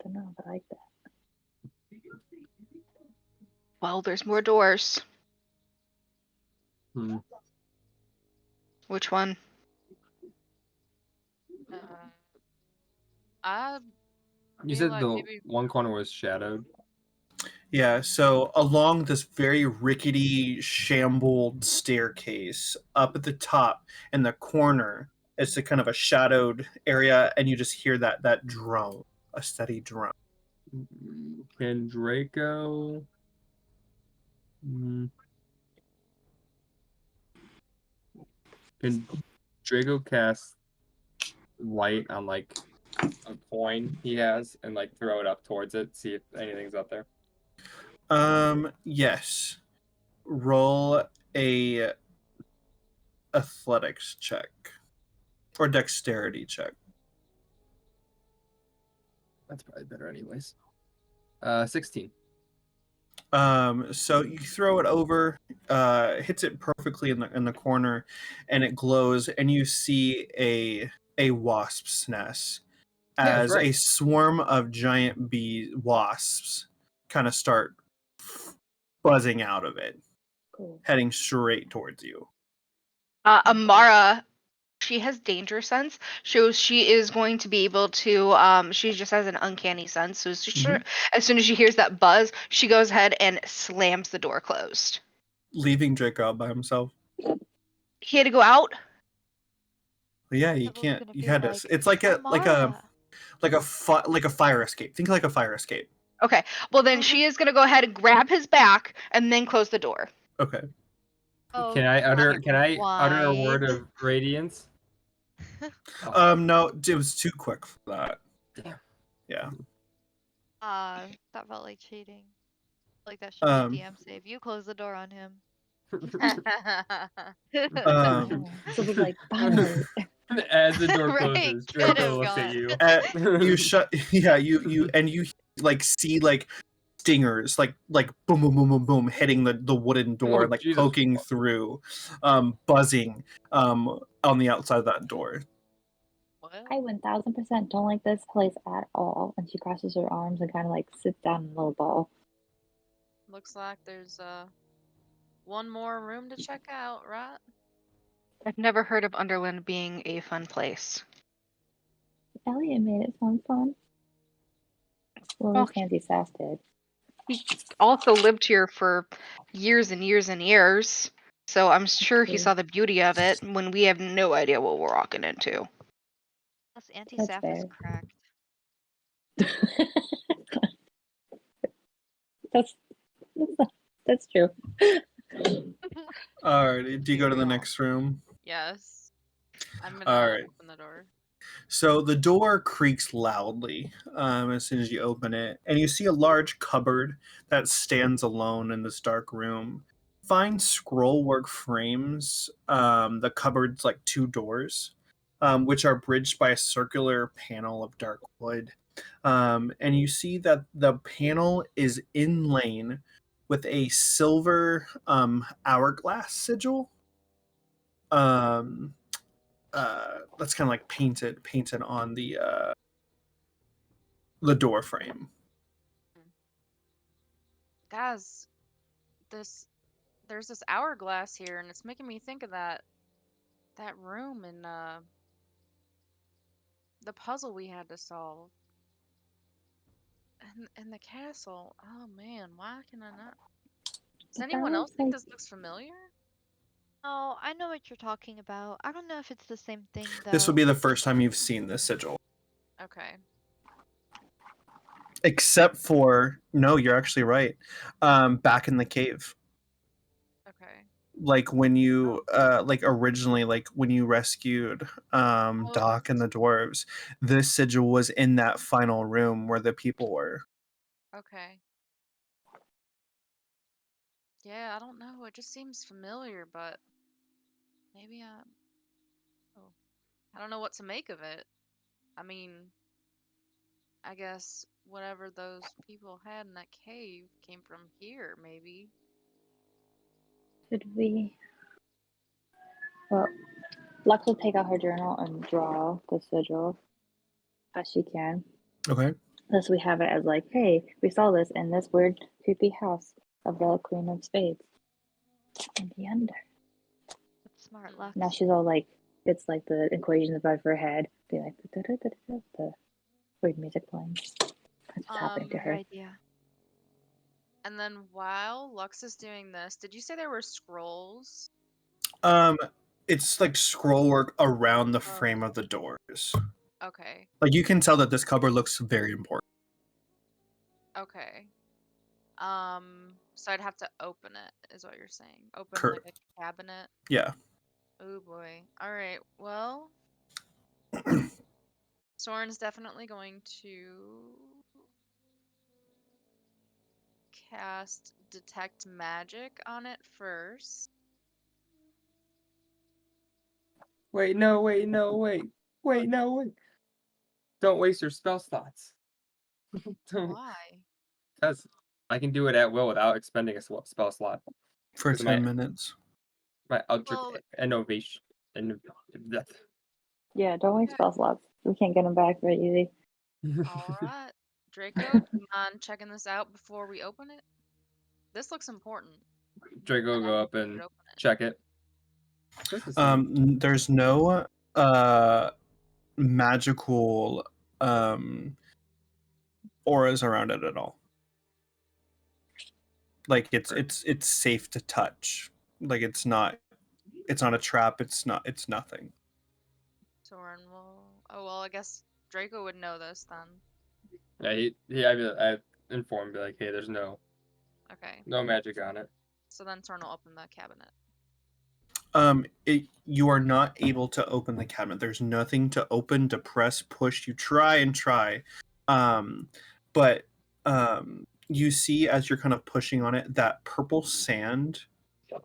Don't know if I like that. Well, there's more doors. Hmm. Which one? I You feel said like the maybe. one corner was shadowed. Yeah, so along this very rickety, shambled staircase, up at the top in the corner, it's a kind of a shadowed area, and you just hear that drone, a steady drone. Can Draco? Can Draco cast light on like a coin he has and like throw it up towards it, see if anything's up there? Yes. Roll a athletics check or dexterity check. That's probably better anyways. 16. So you throw it over, hits it perfectly in the corner, and it glows, and you see a wasp's nest Yeah, that's as a right. swarm of giant bee wasps kind of start buzzing out of it, Cool. heading straight towards you. Amara, she has danger sense, so she is going to be able to. She just has an uncanny sense. So as soon as she hears that buzz, she goes ahead and slams the door closed. Leaving Draco out by himself. He had to go out. Well, yeah, you Neville's can't. gonna You be had to. like, It's like a Amara. like a fire escape. Think like a fire escape. Okay. Well, then she is gonna go ahead and grab his back and then close the door. Okay. Oh, Can I utter a word wide. of radiance? Oh, No, it was too quick for that. damn. Yeah. That felt like cheating. Like that should be a Um. DM save. You close the door on him. So we're like, finally. As the door Right, closes, get Draco him looks at going. you. You shut. Yeah. You like see like stingers like boom boom boom boom boom hitting the wooden door, Oh, like Jesus. poking through, buzzing on the outside of that door. What? I 1000% don't like this place at all. And she crosses her arms and kind of like sits down in a little ball. Looks like there's one more room to check out, right? I've never heard of Underland being a fun place. Eliot made it sound fun. Well, Well, at least Auntie Sass did. he also lived here for years and years and years, so I'm sure he True. saw the beauty of it when we have no idea what we're walking into. Plus, Auntie That's Saf is fair. cracked. that's that's true. All right. Do you go to the Yeah. next room? Yes. I'm All gonna right. open the door. So the door creaks loudly as soon as you open it, and you see a large cupboard that stands alone in this dark room. Fine scrollwork frames the cupboard's like two doors, which are bridged by a circular panel of dark wood. And you see that the panel is inlaid with a silver hourglass sigil. Um, that's kind of like painted on the door frame. Guys, there's this hourglass here, and it's making me think of that room in the puzzle we had to solve. And the castle. Oh man, why can I not? Does But that anyone else looks think like this looks familiar? Oh, I know what you're talking about. I don't know if it's the same thing though. This would be the first time you've seen this sigil. Okay. Except for, no, you're actually right. Back in the cave. Okay. Like when you like originally, like when you rescued Oh, Doc and the dwarves, this sigil was in that final room where the people were. okay. Yeah, I don't know. It just seems familiar, but maybe oh, I don't know what to make of it. I mean, I guess whatever those people had in that cave came from here, maybe. should we? Well, Lux will take out her journal and draw the sigil as she can. Okay. Thus, we have it as like, hey, we saw this in this weird, creepy house of the Queen of Spades in the under. That's smart, Lux. Now she's all like, it's like the equations above her head, be like the weird music playing. That's what's happening to Good her. idea. And then while Lux is doing this, did you say there were scrolls? It's like scrollwork around the Oh. frame of the doors. Okay. Like you can tell that this cupboard looks very important. Okay. So I'd have to open it, is what you're saying. Open Correct. like a cabinet. Yeah. Oh boy. All right. Well, Soren's definitely going to cast Detect Magic on it first. Wait, no, wait, no, wait. Wait, no, wait. Don't waste your spell slots. Don't. Why? That's I can do it at will without expending a spell slot. For Because 10 minutes. My Eldritch Well- innovation. Yeah, don't waste Okay. spell slots. We can't get them back very easy. All right. Draco, do you mind checking this out before we open it? This looks important. Draco And I go think up we and should open it. check it. Just to see. There's no magical auras around it at all. Like it's safe to touch. Like it's not a trap. It's nothing. Soren will. Oh well, I guess Draco would know this then. Yeah, I informed, be like, hey, there's no Okay. magic on it. So then Soren will open the cabinet. You are not able to open the cabinet. There's nothing to open, to press, push. You try and try, but you see as you're kind of pushing on it that purple sand,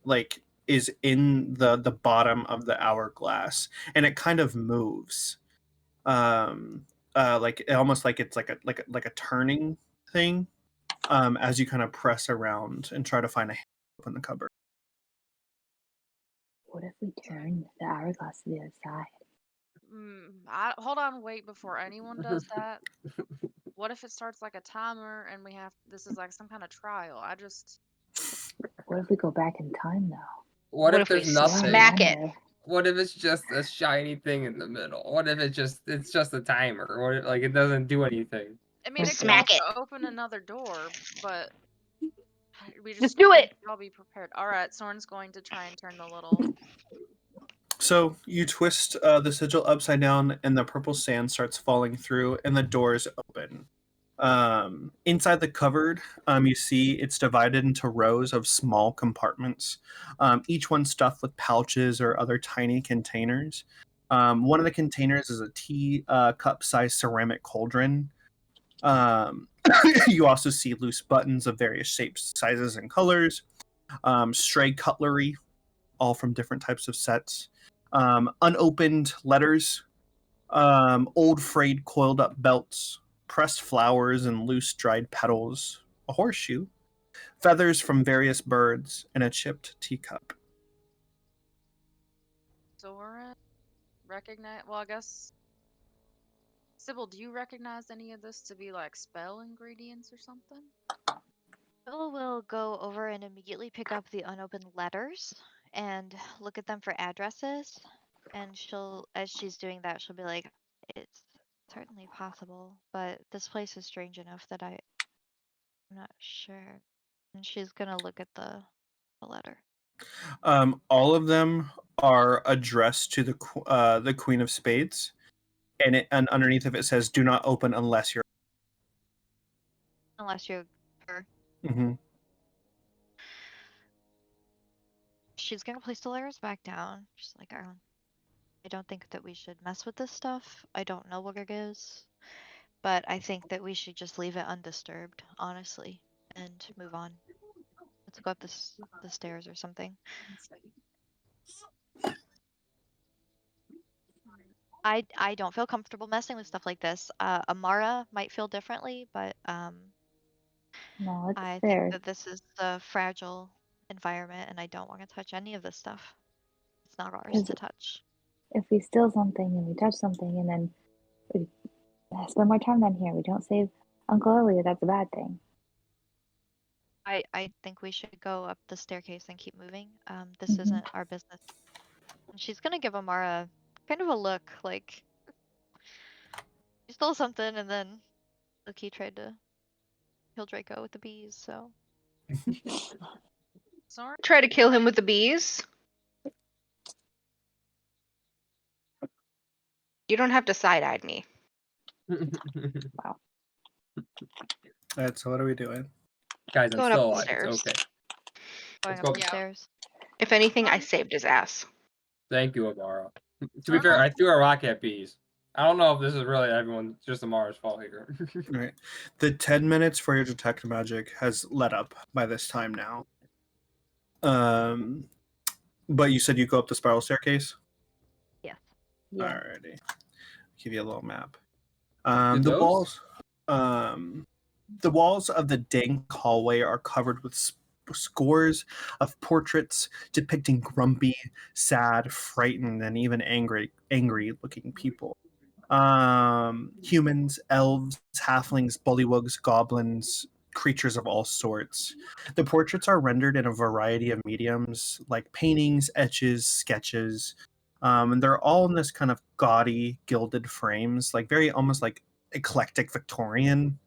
like, is in the bottom of the hourglass, and it kind of moves, like almost like it's like a turning thing, as you kind of press around and try to find a hand to open the cupboard. What if we turn the hourglass to the other side? Hold on, wait before anyone does that. What if it starts like a timer and this is like some kind of trial? What if we go back in time though? What if we there's nothing? smack it? What if it's just a shiny thing in the middle? What if it's just a timer? What if, like, it doesn't do anything? I mean, it could Smack also it. open another door, but we Just do it. I'll be prepared. All right, Soren's going to try and turn the little. So you twist the sigil upside down, and the purple sand starts falling through, and the doors open. Inside the cupboard, you see it's divided into rows of small compartments, each one stuffed with pouches or other tiny containers. One of the containers is a tea cup-sized ceramic cauldron. You also see loose buttons of various shapes, sizes, and colors, stray cutlery, all from different types of sets, unopened letters, old frayed coiled up belts, pressed flowers and loose dried petals, a horseshoe, feathers from various birds, and a chipped teacup. Soren recognize. Well, I guess. Sybil, do you recognize any of this to be like spell ingredients or something? Bill will go over and immediately pick up the unopened letters and look at them for addresses. And as she's doing that, she'll be like, it's certainly possible, but this place is strange enough that I'm not sure. And she's gonna look at the letter. All of them are addressed to the Queen of Spades, and underneath of it says, "Do not open unless you're." Unless you're her. Mm-hmm. She's gonna place the letters back down. She's like, I don't think that we should mess with this stuff. I don't know what it is, but I think that we should just leave it undisturbed, honestly, and move on. Let's go up the stairs or something. I don't feel comfortable messing with stuff like this. Amara might feel differently, but No, it's I think fair. that this is a fragile environment, and I don't want to touch any of this stuff. It's not ours 'Cause to touch. if we steal something and we touch something and then we spend more time down here, we don't save Uncle Elliot, that's a bad thing. I think we should go up the staircase and keep moving. This isn't our business. And she's gonna give Amara kind of a look like she stole something, and then Loki tried to kill Draco with the bees. So Soren. Try to kill him with the bees. You don't have to side-eye me. Wow. Alright, so what are we doing? Guys, I'm Going up still the alive. It's stairs. okay. going go. up the Yeah. stairs. If anything, I Fine. saved his ass. Thank you, Amara. To be fair, I threw a rock at bees. I don't know if this is really everyone, just Amara's fault here. Right. The 10 minutes for your detect magic has let up by this time now. But you said you go up the spiral staircase? Yes. Yeah. Alrighty. Give you a little map. Did The those? walls. The walls of the dank hallway are covered with scores of portraits depicting grumpy, sad, frightened, and even angry-looking people. Humans, elves, halflings, bullywugs, goblins, creatures of all sorts. The portraits are rendered in a variety of mediums, like paintings, etches, sketches, and they're all in this kind of gaudy, gilded frames, like very almost like eclectic Victorian.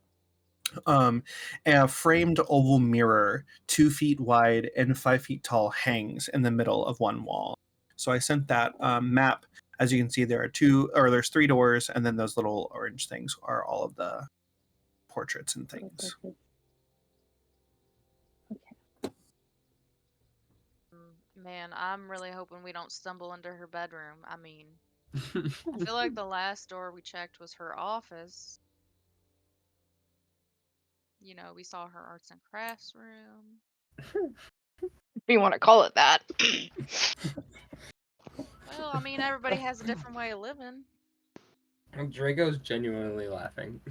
And a framed oval mirror, 2 feet wide and 5 feet tall, hangs in the middle of one wall. So I sent that map. As you can see, there's 3 doors, and then those little orange things are all of the portraits and things. Okay. Man, I'm really hoping we don't stumble into her bedroom. I mean, I feel like the last door we checked was her office. You know, we saw her arts and crafts room. If you want to call it that. Well, I mean, everybody has a different way of living. Draco's genuinely laughing.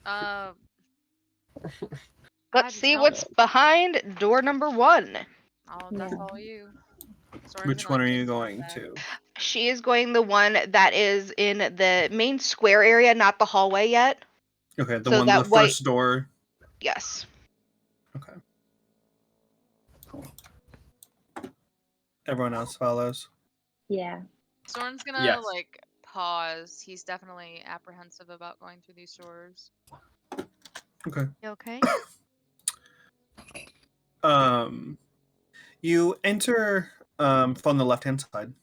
I Let's just see don't- what's behind door number 1. That's Yeah. all you. Soren's Which gonna, one like, are take you the one going back. to? She is going the one that is in the main square area, not the hallway yet. Okay, the So one, that the white- first door. Yes. Okay. Cool. Everyone else follows. Yeah. Soren's gonna Yes. like pause. He's definitely apprehensive about going through these doors. Okay. You okay? You enter from the left-hand side.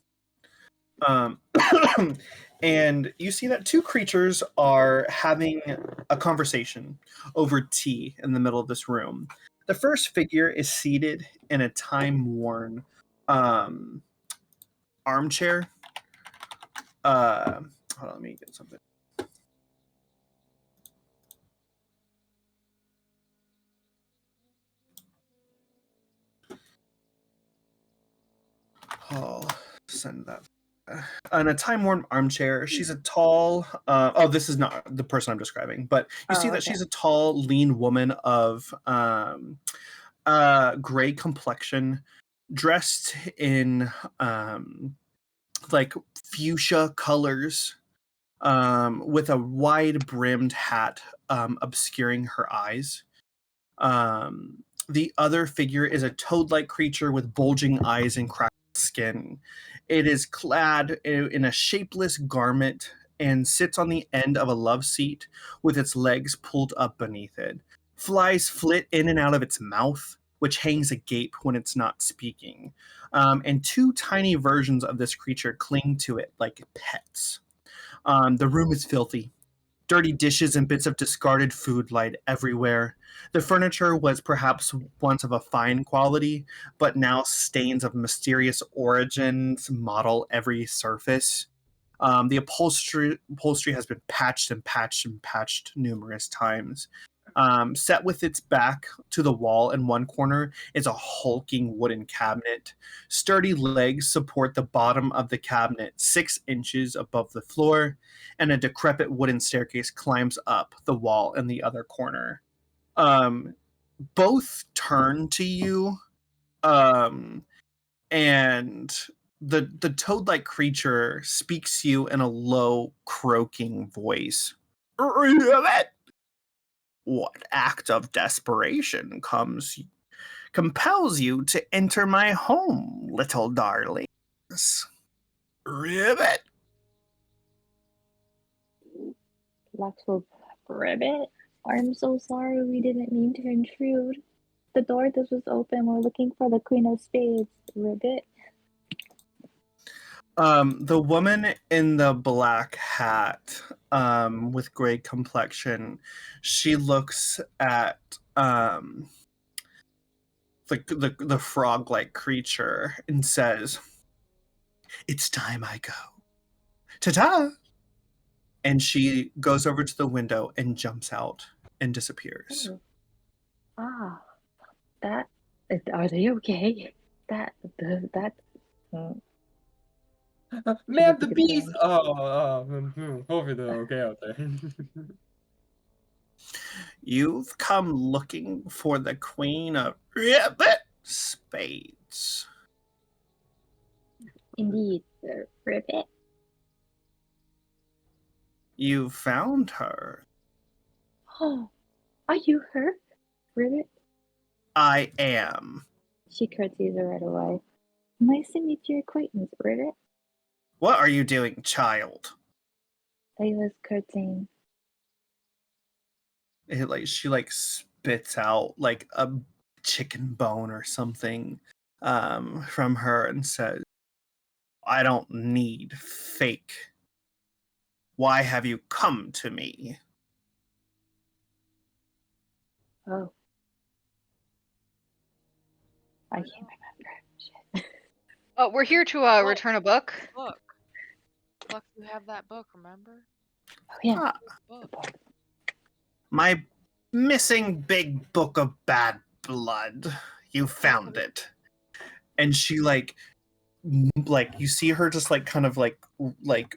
And you see that 2 creatures are having a conversation over tea in the middle of this room. The first figure is seated in a time-worn armchair. Hold on, let me get something. I'll send that. In a time-worn armchair, she's a tall. This is not the person I'm describing, but you see that okay. she's a tall, lean woman of gray complexion, dressed in like fuchsia colors, with a wide-brimmed hat obscuring her eyes. The other figure is a toad-like creature with bulging eyes and cracked skin. It is clad in a shapeless garment and sits on the end of a love seat with its legs pulled up beneath it. Flies flit in and out of its mouth, which hangs agape when it's not speaking. And 2 tiny versions of this creature cling to it like pets. The room is filthy. Dirty dishes and bits of discarded food lied everywhere. The furniture was perhaps once of a fine quality, but now stains of mysterious origins model every surface. The upholstery has been patched and patched and patched numerous times. Set with its back to the wall in one corner is a hulking wooden cabinet. Sturdy legs support the bottom of the cabinet 6 inches above the floor, and a decrepit wooden staircase climbs up the wall in the other corner. Both turn to you, and the toad-like creature speaks to you in a low, croaking voice. What act of desperation compels you to enter my home, little darlings? Ribbit. Laxful Ribbit. I'm so sorry, we didn't mean to intrude. The door that was open, we're looking for the Queen of Spades. Ribbit. The woman in the black hat, with gray complexion, she looks at the frog-like creature and says, "It's time I go. Ta-ta!" And she goes over to the window and jumps out and disappears. Oh. Ah, that. Are they okay? That. Mm, Man, look the at bees! them. Oh, hopefully they're okay out there. You've come looking for the Queen of Spades. Indeed, Ribbit. You found her. Oh, are you her, Ribbit? I am. She curtsies her right away. Nice to meet your acquaintance, Ribbit. What are you doing, child? I was curtsying. She spits out like a chicken bone or something from her and says, I don't need fake. Why have you come to me? Oh. I can't remember. Shit. Oh, we're here to return a book. Book. Fuck, you have that book, remember? Oh, yeah. Ah, Book. my missing big book of bad blood. You found it. And she you see her just kind of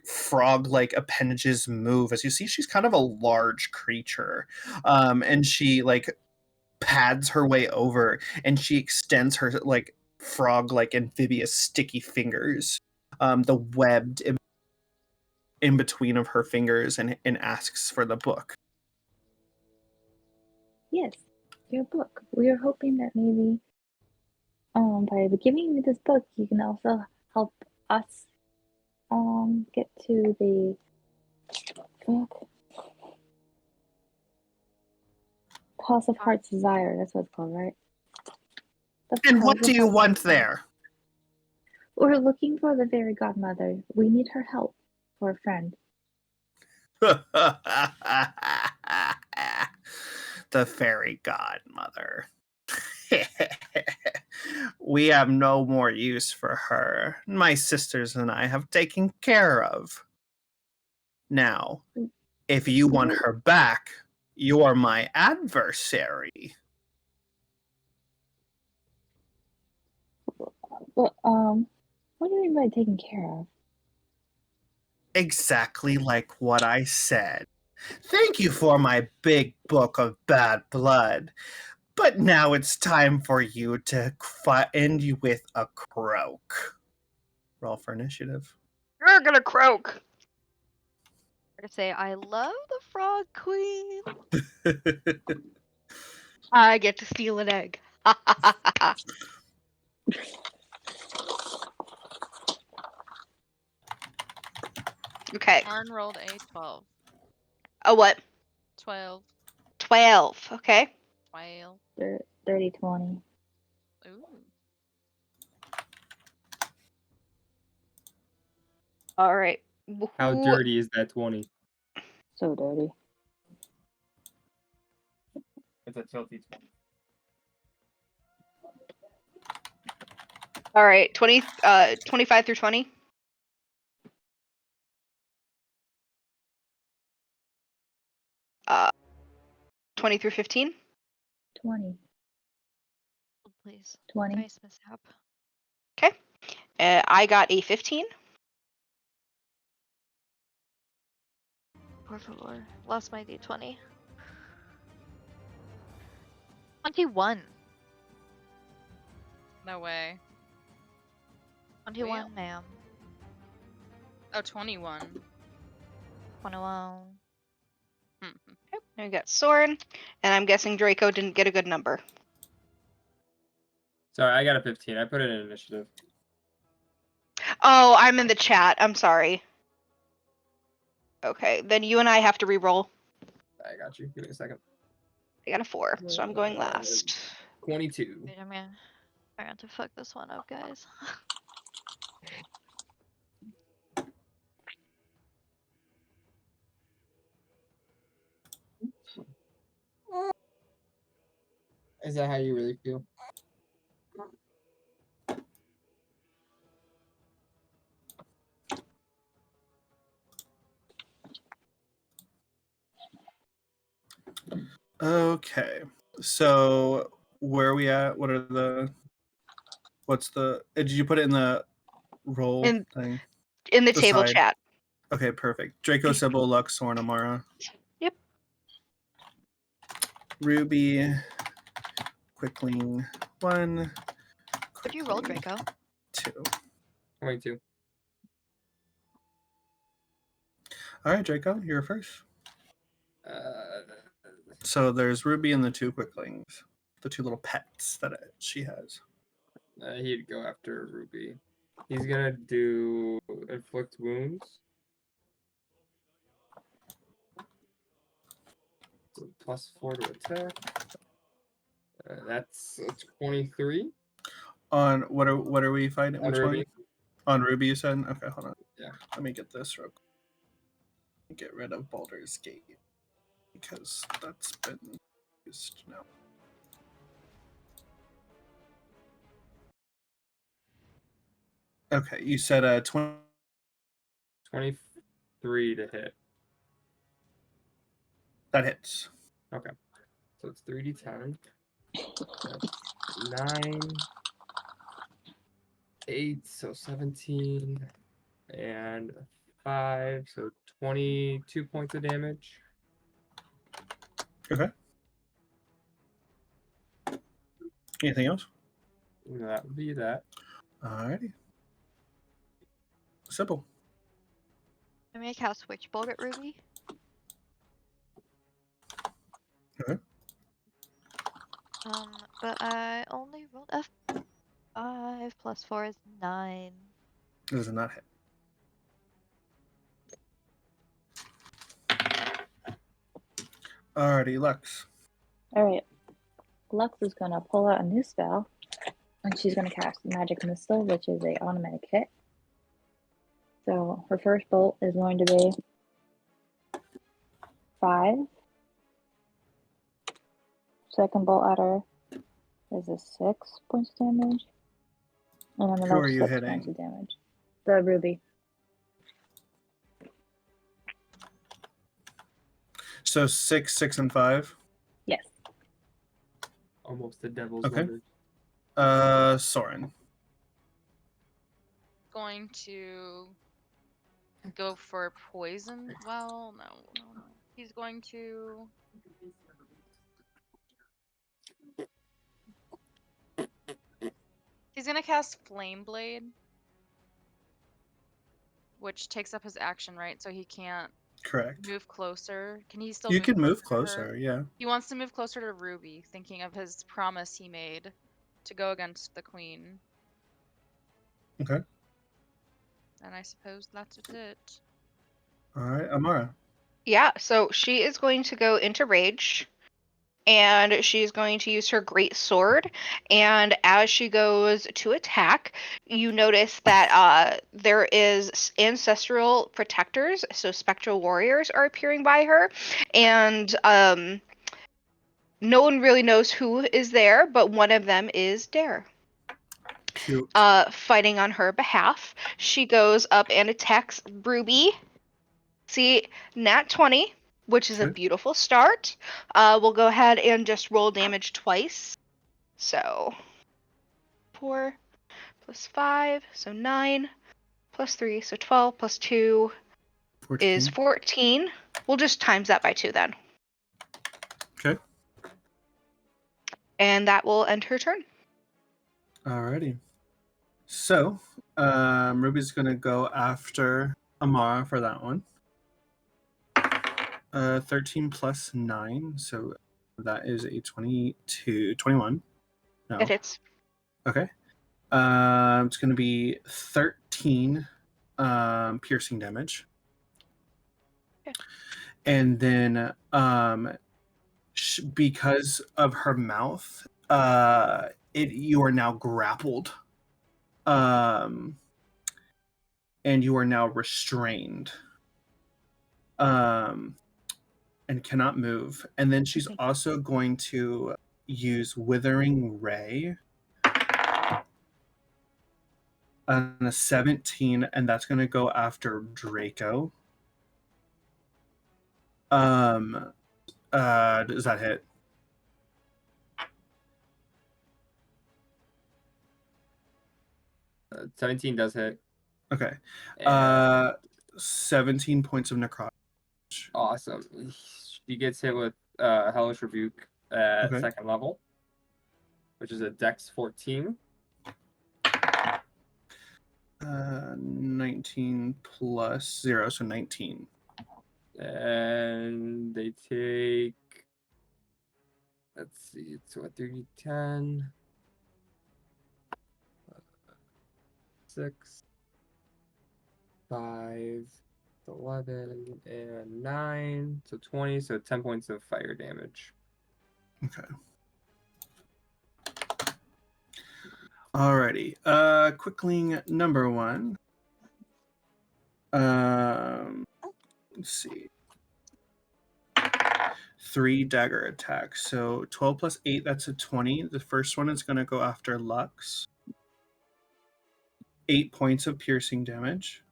frog appendages move as you see she's kind of a large creature, and she pads her way over and she extends her frog amphibious sticky fingers, the webbed in between of her fingers, and asks for the book. Yes, your book. We are hoping that maybe by giving me this book, you can also help us get to the House of Heart's Desire. That's what it's called, right? And what do you want there? We're looking for the fairy godmother. We need her help for a friend. The fairy godmother. We have no more use for her. My sisters and I have taken care of. Now, if you want her back, you are my adversary. But what do you mean by taken care of? Exactly like what I said. Thank you for my big book of bad blood. But now it's time for you to end you with a croak. Roll for initiative. You're gonna croak. To say, I love the Frog Queen. I get to steal an egg. Okay. Arn rolled a 12. A what? 12. 12. Okay. 12. 30-20. Ooh. All right. How Who- dirty is that 20? So dirty. It's a tilty 20. All right. 25 through 20. 20 through 15. 20. Please. 20. Nice mishap. Okay. I got a 15. Por favor. Lost my d20. 21. No way. 21, ma'am. Oh, 21. 21. Hmm. Okay. And we got Soren, and I'm guessing Draco didn't get a good number. Sorry, I got a 15. I put it in initiative. Oh, I'm in the chat. I'm sorry. Okay, then you and I have to re-roll. I got you. Give me a second. I got a 4, so I'm going last. 22. Wait, I'm going to fuck this one up, guys. Is that how you really feel? Okay. So where are we at? Did you put it in the roll thing? In the The table side. chat. Okay, perfect. Draco, Sybil, Lux, Soren, Amara. Yep. Ruby, Quickling 1. What'd you roll, Quickling Draco? 2. 22. All right, Draco, you're first. Uh, So there's Ruby and the 2 Quicklings, the 2 little pets that she has. He'd go after Ruby. He's gonna do inflict wounds. So +4 to attack. That's a 23 On what are we fighting? on Which Ruby. one? On Ruby, you said? Okay, hold on. Yeah. Let me get this real quick. Get rid of Baldur's Gate because that's been used now. Okay, you said 20. 23 to hit. That hits. Okay. So it's 3d10. That's 9, 8, so 17, and 5, so 22 points of damage. Okay. Anything else? That would be that. Alrighty. Simple. I may cast Witchbolt at Ruby. Okay. But I only rolled a 5 plus 4 is 9. Does not hit. Alrighty, Lux. Alright. Lux is gonna pull out a new spell, and she's gonna cast Magic Missile, which is a automatic hit. So her first bolt is going to be 5. Second bolt at her is a 6 points of damage. And then Who are another you 6 hitting? points of damage. The Ruby. So 6, 6, and 5. Yes. Almost the devil's Okay. letter. Soren. Going to go for poison. Well, no. He's going to. He's gonna cast Flame Blade, which takes up his action, right? So he can't Correct. move closer. Can he still? You move can move closer to her? closer, yeah. He wants to move closer to Ruby, thinking of his promise he made to go against the Queen. Okay. And I suppose that's it. Alright, Amara. Yeah, so she is going to go into rage and she's going to use her great sword. And as she goes to attack, you notice that there is ancestral protectors, so spectral warriors are appearing by her, and no one really knows who is there, but one of them is Dare. Cute. Fighting on her behalf. She goes up and attacks Ruby. See, nat 20, which is a Okay. beautiful start. We'll go ahead and just roll damage twice. So 4 plus 5, so 9 plus 3, so 12 plus 2 is 14. We'll just times that by 2 then. Okay. And that will end her turn. Alrighty. So, Ruby's gonna go after Amara for that one. 13 plus 9, so that is a 21. No. It hits. Okay. It's gonna be 13 piercing damage. Okay. And then because of her mouth, you are now grappled. And you are now restrained. And cannot move. And then she's also going to use Withering Ray on a 17, and that's going to go after Draco. Does that hit? Uh, 17 does hit. Okay. And 17 points of necrotic. awesome. She gets hit with Hellish Rebuke. at Okay. second level, which is a Dex 14. 19 plus 0, so 19. And they take, let's see, so a 3d10, 6, 5, 11, and 9, so 20, so 10 points of fire damage. Okay. Alrighty. Quickling number 1. Let's see. 3 dagger attacks. So 12 plus 8, that's a 20. The first one is going to go after Lux. 8 points of piercing damage.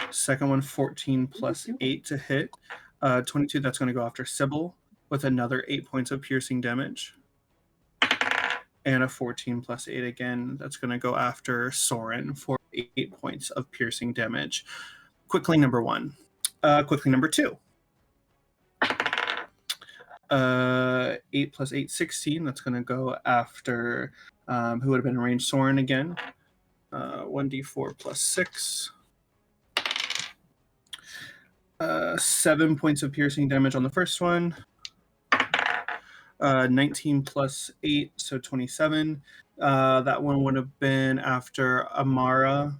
Second one, 14 plus 8 to hit. 22, that's going to go after Sybil with another 8 points of piercing damage. And a 14 plus 8 again. That's going to go after Soren for 8 points of piercing damage. Quickling number 1. Quickling number 2. 8 plus 8, 16. That's going to go after who would have been in range, Soren again. 1d4 plus 6. 7 points of piercing damage on the first one. 19 plus 8, so 27. That one would have been after Amara.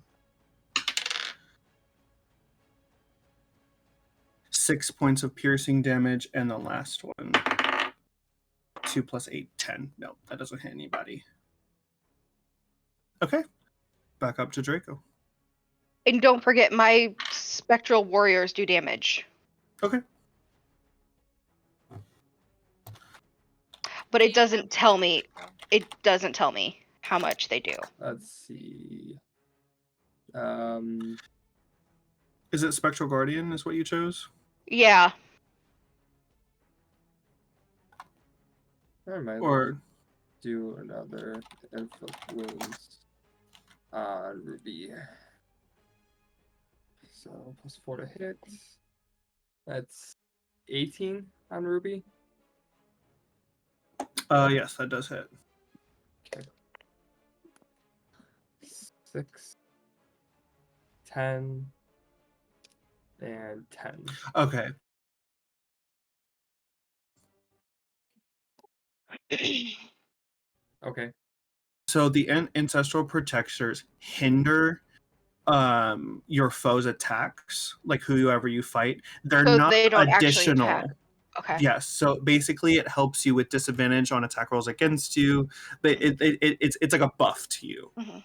6 points of piercing damage, and the last one, 2 plus 8, 10. No, that doesn't hit anybody. Okay, back up to Draco. And don't forget, my spectral warriors do damage. Okay. But it doesn't tell me. It doesn't tell me how much they do. Let's see. Is it Spectral Guardian is what you chose? Yeah. I might Or do another inflict wounds on Ruby. So plus 4 to hit. That's 18 on Ruby. yes, that does hit. Okay. 6, 10, and 10. Okay. Okay. So the ancestral protectors hinder your foe's attacks, like whoever you fight. They're So not they don't actually additional. attack. Okay. Yes, so basically it helps you with disadvantage on attack rolls against you, but it's like a buff to you. Mm-hmm.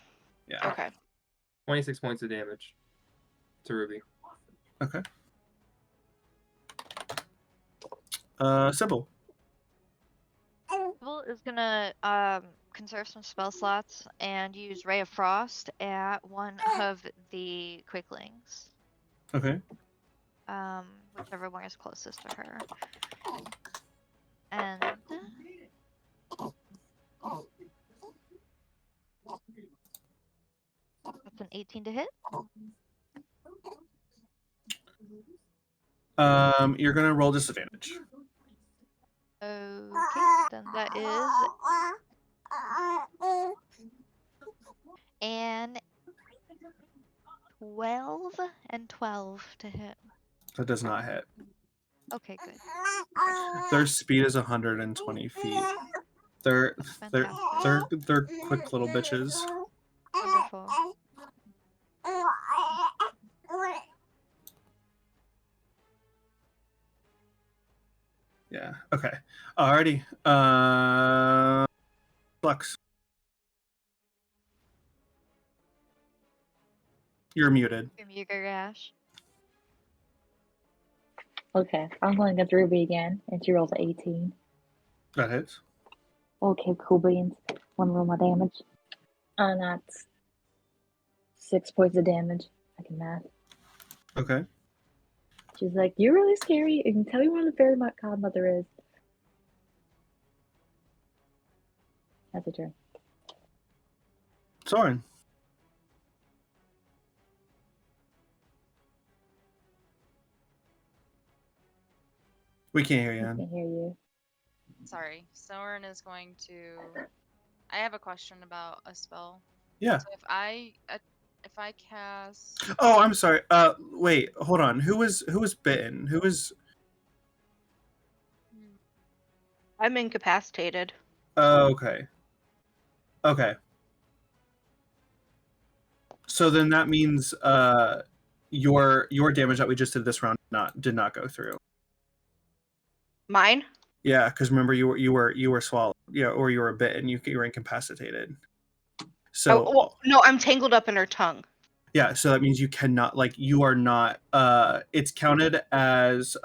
Yeah. Okay. 26 points of damage to Ruby. Okay. Sybil. Sybil is gonna conserve some spell slots and use Ray of Frost at one of the quicklings. Okay. Whichever one is closest to her. And that's an 18 to hit. You're gonna roll disadvantage. Okay, then that is and 12 and 12 to hit. That does not hit. Okay, good. Their speed is 120 feet. They're quick little bitches. Wonderful. Yeah. Okay. Alrighty. Flux. You're muted. Your Muger Gash. Okay, I'm going against Ruby again, and she rolls an 18. That hits. Okay, cool beans. One roll my damage. That's 6 points of damage. I can math. Okay. She's like, "You're really scary, and tell me where the fairy godmother is." That's a turn. Soren. We can't hear you. I Ann. can hear you. Sorry, Soren is going to. I have a question about a spell. Yeah. So if I cast. Oh, I'm sorry. Wait, hold on. Who was bitten? Who was? Hmm, I'm incapacitated. Oh, okay. Okay. So then that means your damage that we just did this round did not go through. Mine? Yeah, because remember you were swallowed. Yeah, or you were bitten. You were incapacitated. So Oh, well, no, I'm tangled up in her tongue. yeah, so that means you cannot you are not it's counted as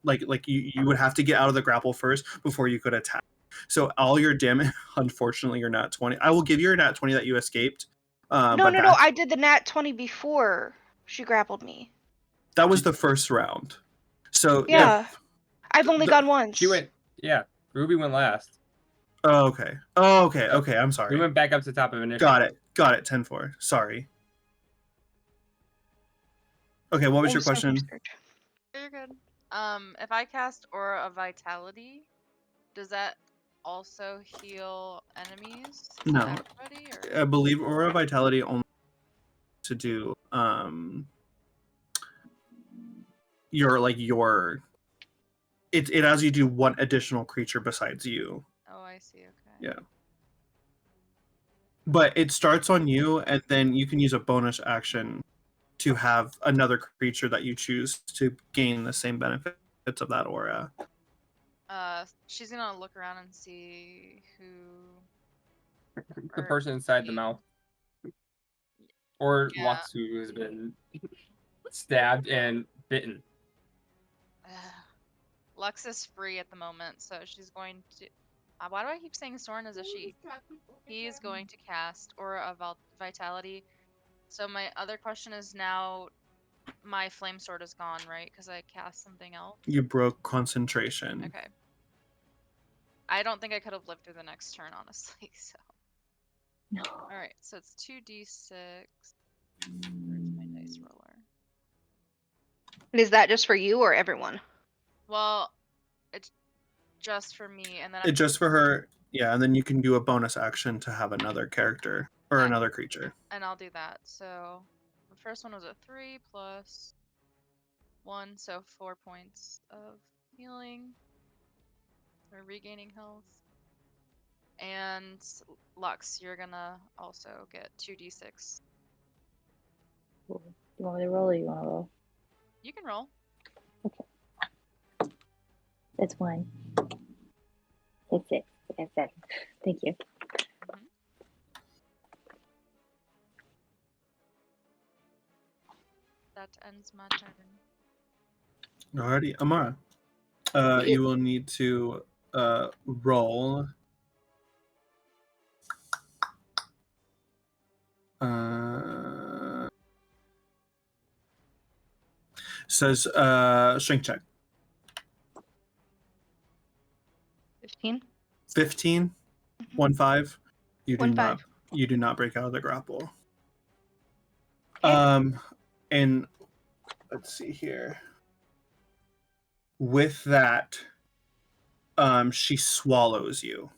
like you would have to get out of the grapple first before you could attack. So all your damage, unfortunately, you're nat 20. I will give you your nat 20 that you escaped. No, But no, no. I did the nat 20 before she grappled me. that was the first round. So Yeah. I've only gone once. She went. Yeah, Ruby went last. Oh, okay. Oh, okay. Okay. I'm sorry. We went back up to the top of initiative. Got it. Got it. 10-4. Sorry. Okay. What was your question? You're good. If I cast Aura of Vitality, does that also heal enemies? No. Everybody, or? I believe Aura Vitality only to do your it has you do one additional creature besides you. Oh, I see. Okay. Yeah. But it starts on you, and then you can use a bonus action to have another creature that you choose to gain the same benefits of that aura. She's gonna look around and see who. The person inside the mouth. Or Yeah. Lux, who has been stabbed and bitten. Lux is free at the moment, so she's going to. Why do I keep saying Soren is a she? He is going to cast Aura of Vitality. So my other question is now, my flame sword is gone, right? Because I cast something else. You broke concentration. Okay. I don't think I could have lived through the next turn, honestly. So. No. All right, so it's 2d6. Where's my dice roller? Is that just for you or everyone? Well, it's just for me, and then It's just for her. Yeah, and then you can do a bonus action to have another character or another creature. And I'll do that. So the first one was a 3 plus 1, so 4 points of healing or regaining health. And Lux, you're gonna also get 2d6. Cool. Do you want me to roll or you want to roll? You can roll. It's fine. It's 6. Like I said. Thank you. That ends my turn. Alrighty, Amara. You will need to roll. Says strength check. 15? 15. 1-5. You do 1-5. not. You do not break out of the grapple. Okay. And let's see here. With that, she swallows you.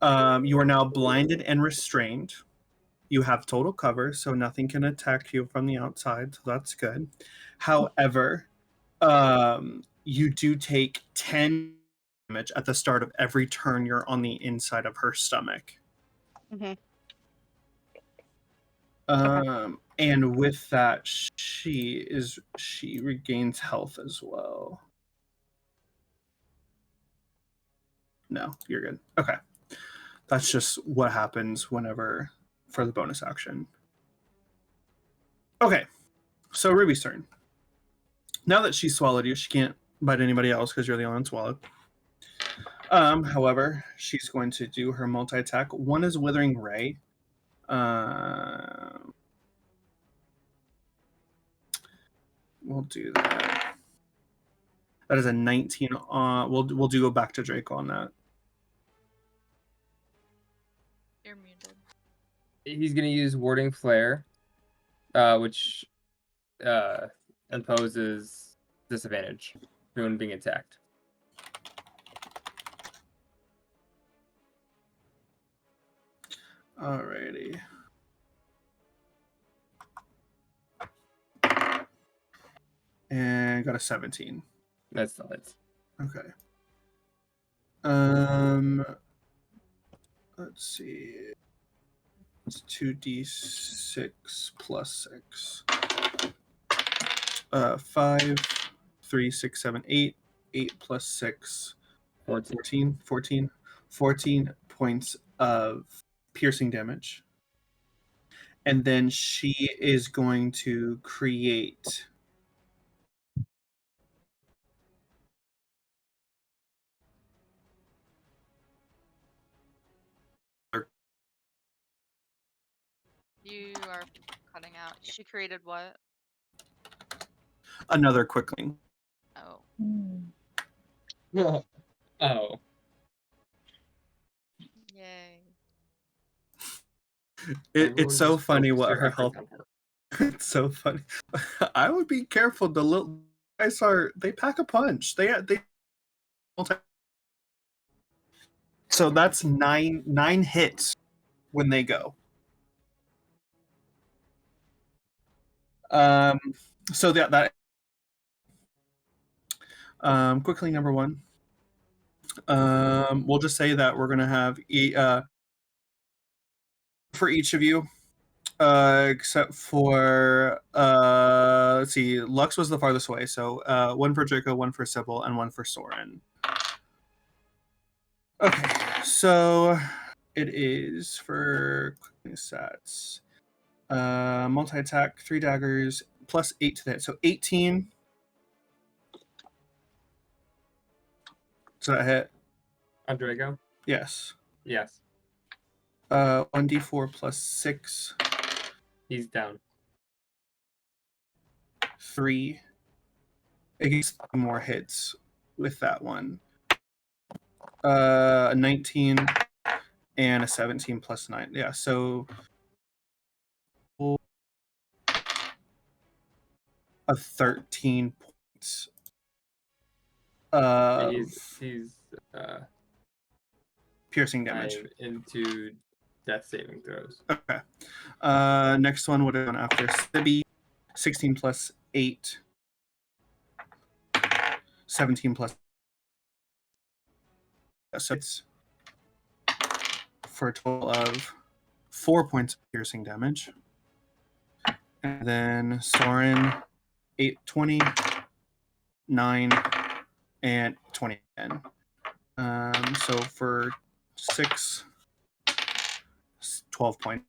You are now blinded and restrained. You have total cover, so nothing can attack you from the outside, so that's good. However, you do take 10 damage at the start of every turn you're on the inside of her stomach. Mm-hmm. And with that, she regains health as well. No, you're good. Okay. That's just what happens whenever for the bonus action. Okay. So Ruby's turn. Now that she swallowed you, she can't bite anybody else because you're the only one swallowed. However, she's going to do her multi-attack. One is Withering Ray. We'll do that. That is a 19. We'll do go back to Draco on that. You're muted. He's gonna use Warding Flare, which imposes disadvantage when being attacked. Alrighty. And got a 17. That's the hits. Okay. Let's see. It's 2d6 plus 6. 5, 3, 6, 7, 8. 8 plus 6. 14. 14 points of piercing damage. And then she is going to create You are cutting out. She created what? another quickling. Oh. Oh. Yay. It's so just funny focus what your her efforts health. on her. It's so funny. I would be careful. The little guys they pack a punch. They so that's nine hits when they go. So that quickly number 1. We'll just say that we're gonna have for each of you, except for let's see, Lux was the farthest away, so 1 for Draco, 1 for Sybil, and 1 for Soren. Okay, so it is for clicking stats. Multi-attack, 3 daggers, plus 8 to that. So 18. Does that hit? On Drago? Yes. Yes. 1d4 plus 6. He's down. 3. It gets 3 more hits with that one. A 19 and a 17 plus 9. Yeah, so of 13 points of He's piercing damage. I'm into death saving throws. Okay. Next one would have been after Sibby. 16 plus 8. 17 plus. So it's for a total of 4 points of piercing damage. And then Soren, 8, 20, 9, and 20 again. So for 6, 12 points.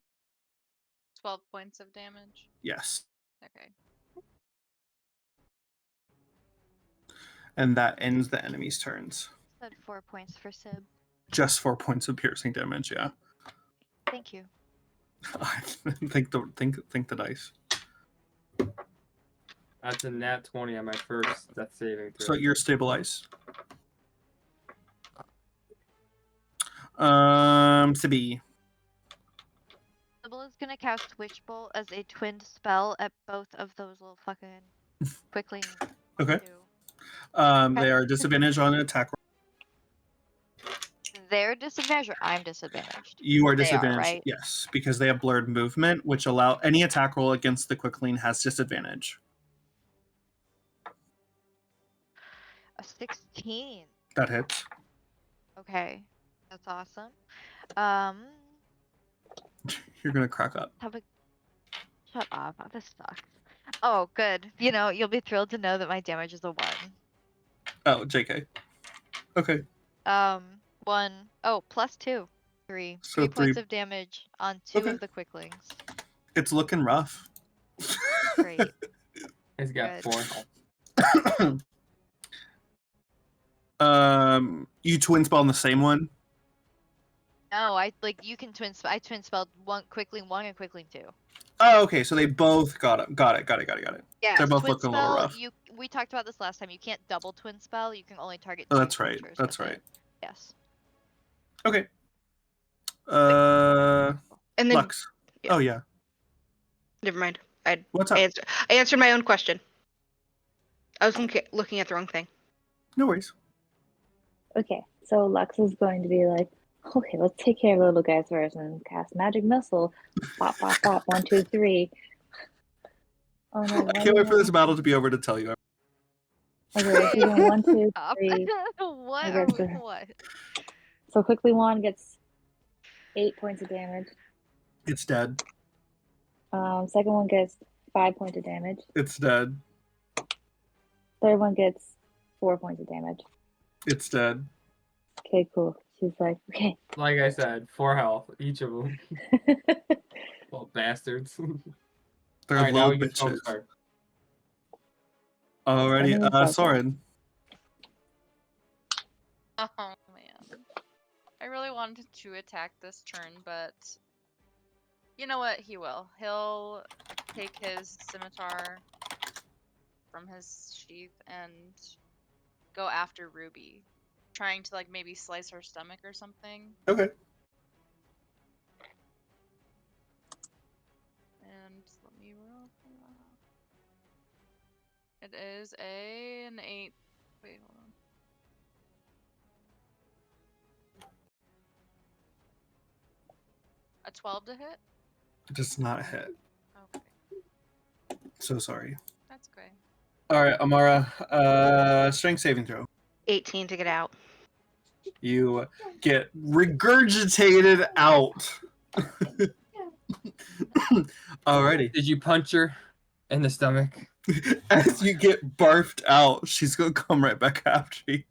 12 points of damage. Yes. Okay. And that ends the enemy's turns. Said 4 points for Sib. Just 4 points of piercing damage, yeah. Thank you. think the dice. That's a nat 20 on my first death saving throw. So you're stabilized. Sibi. Sybil is gonna cast Witch Bolt as a twinned spell at both of those little fucking quickling. Okay. two. They are disadvantaged on an attack roll. They're disadvantaged or I'm disadvantaged? You are They are, disadvantaged, right? yes, because they have blurred movement, which allow any attack roll against the quickling has disadvantage. A 16. That hits. Okay. That's awesome. You're gonna crack up. Shut up. This sucks. Oh, good. You know, you'll be thrilled to know that my damage is a 1. Oh, JK. Okay. 1. Oh, plus 2. 3. So 3 points 3. of damage on 2 Okay. of the quicklings. It's looking rough. Great. He's got Good. 4 health. You twin spell on the same one? No, you can twin spell. I twin spelled one quickling 1 and quickling 2. Oh, okay. So they both got it. Got it. Yeah, They're both twin looking a little spell. rough. We talked about this last time. You can't double twin spell. You can only target. Oh, two that's right. creatures That's with right. it. Yes. Okay. And then Lux. yeah. Oh yeah. never mind. What's up? I answered my own question. I was looking at the wrong thing. No worries. Okay, so Lux is going to be like, Okay, let's take care of the little guys first and cast magic missile. Pop, pop, pop. 1, 2, 3. Oh no! I can't wait for this battle to be over to tell you. Okay, she's doing 1, 2, Stop. 3. What I are guess we? so. What? So quickly, one gets 8 points of damage. It's dead. Second one gets 5 points of damage. It's dead. Third one gets 4 points of damage. It's dead. Okay, cool. She's like, okay. Like I said, 4 health, each of them. Little bastards. They're Alright, now low we get bitches. start. Alrighty, Let me start Soren. Oh man. I really wanted to attack this turn, but you know what? He will. He'll take his scimitar from his sheath and go after Ruby, trying to like maybe slice her stomach or something. Okay. And let me roll. It is an 8. Wait, hold on. A 12 to hit? It does not hit. Okay, So sorry. that's great. Alright, Amara, strength saving throw. 18 to get out. You get regurgitated out. Alrighty. Did you punch her in the stomach? As you get barfed out, she's gonna come right back after you.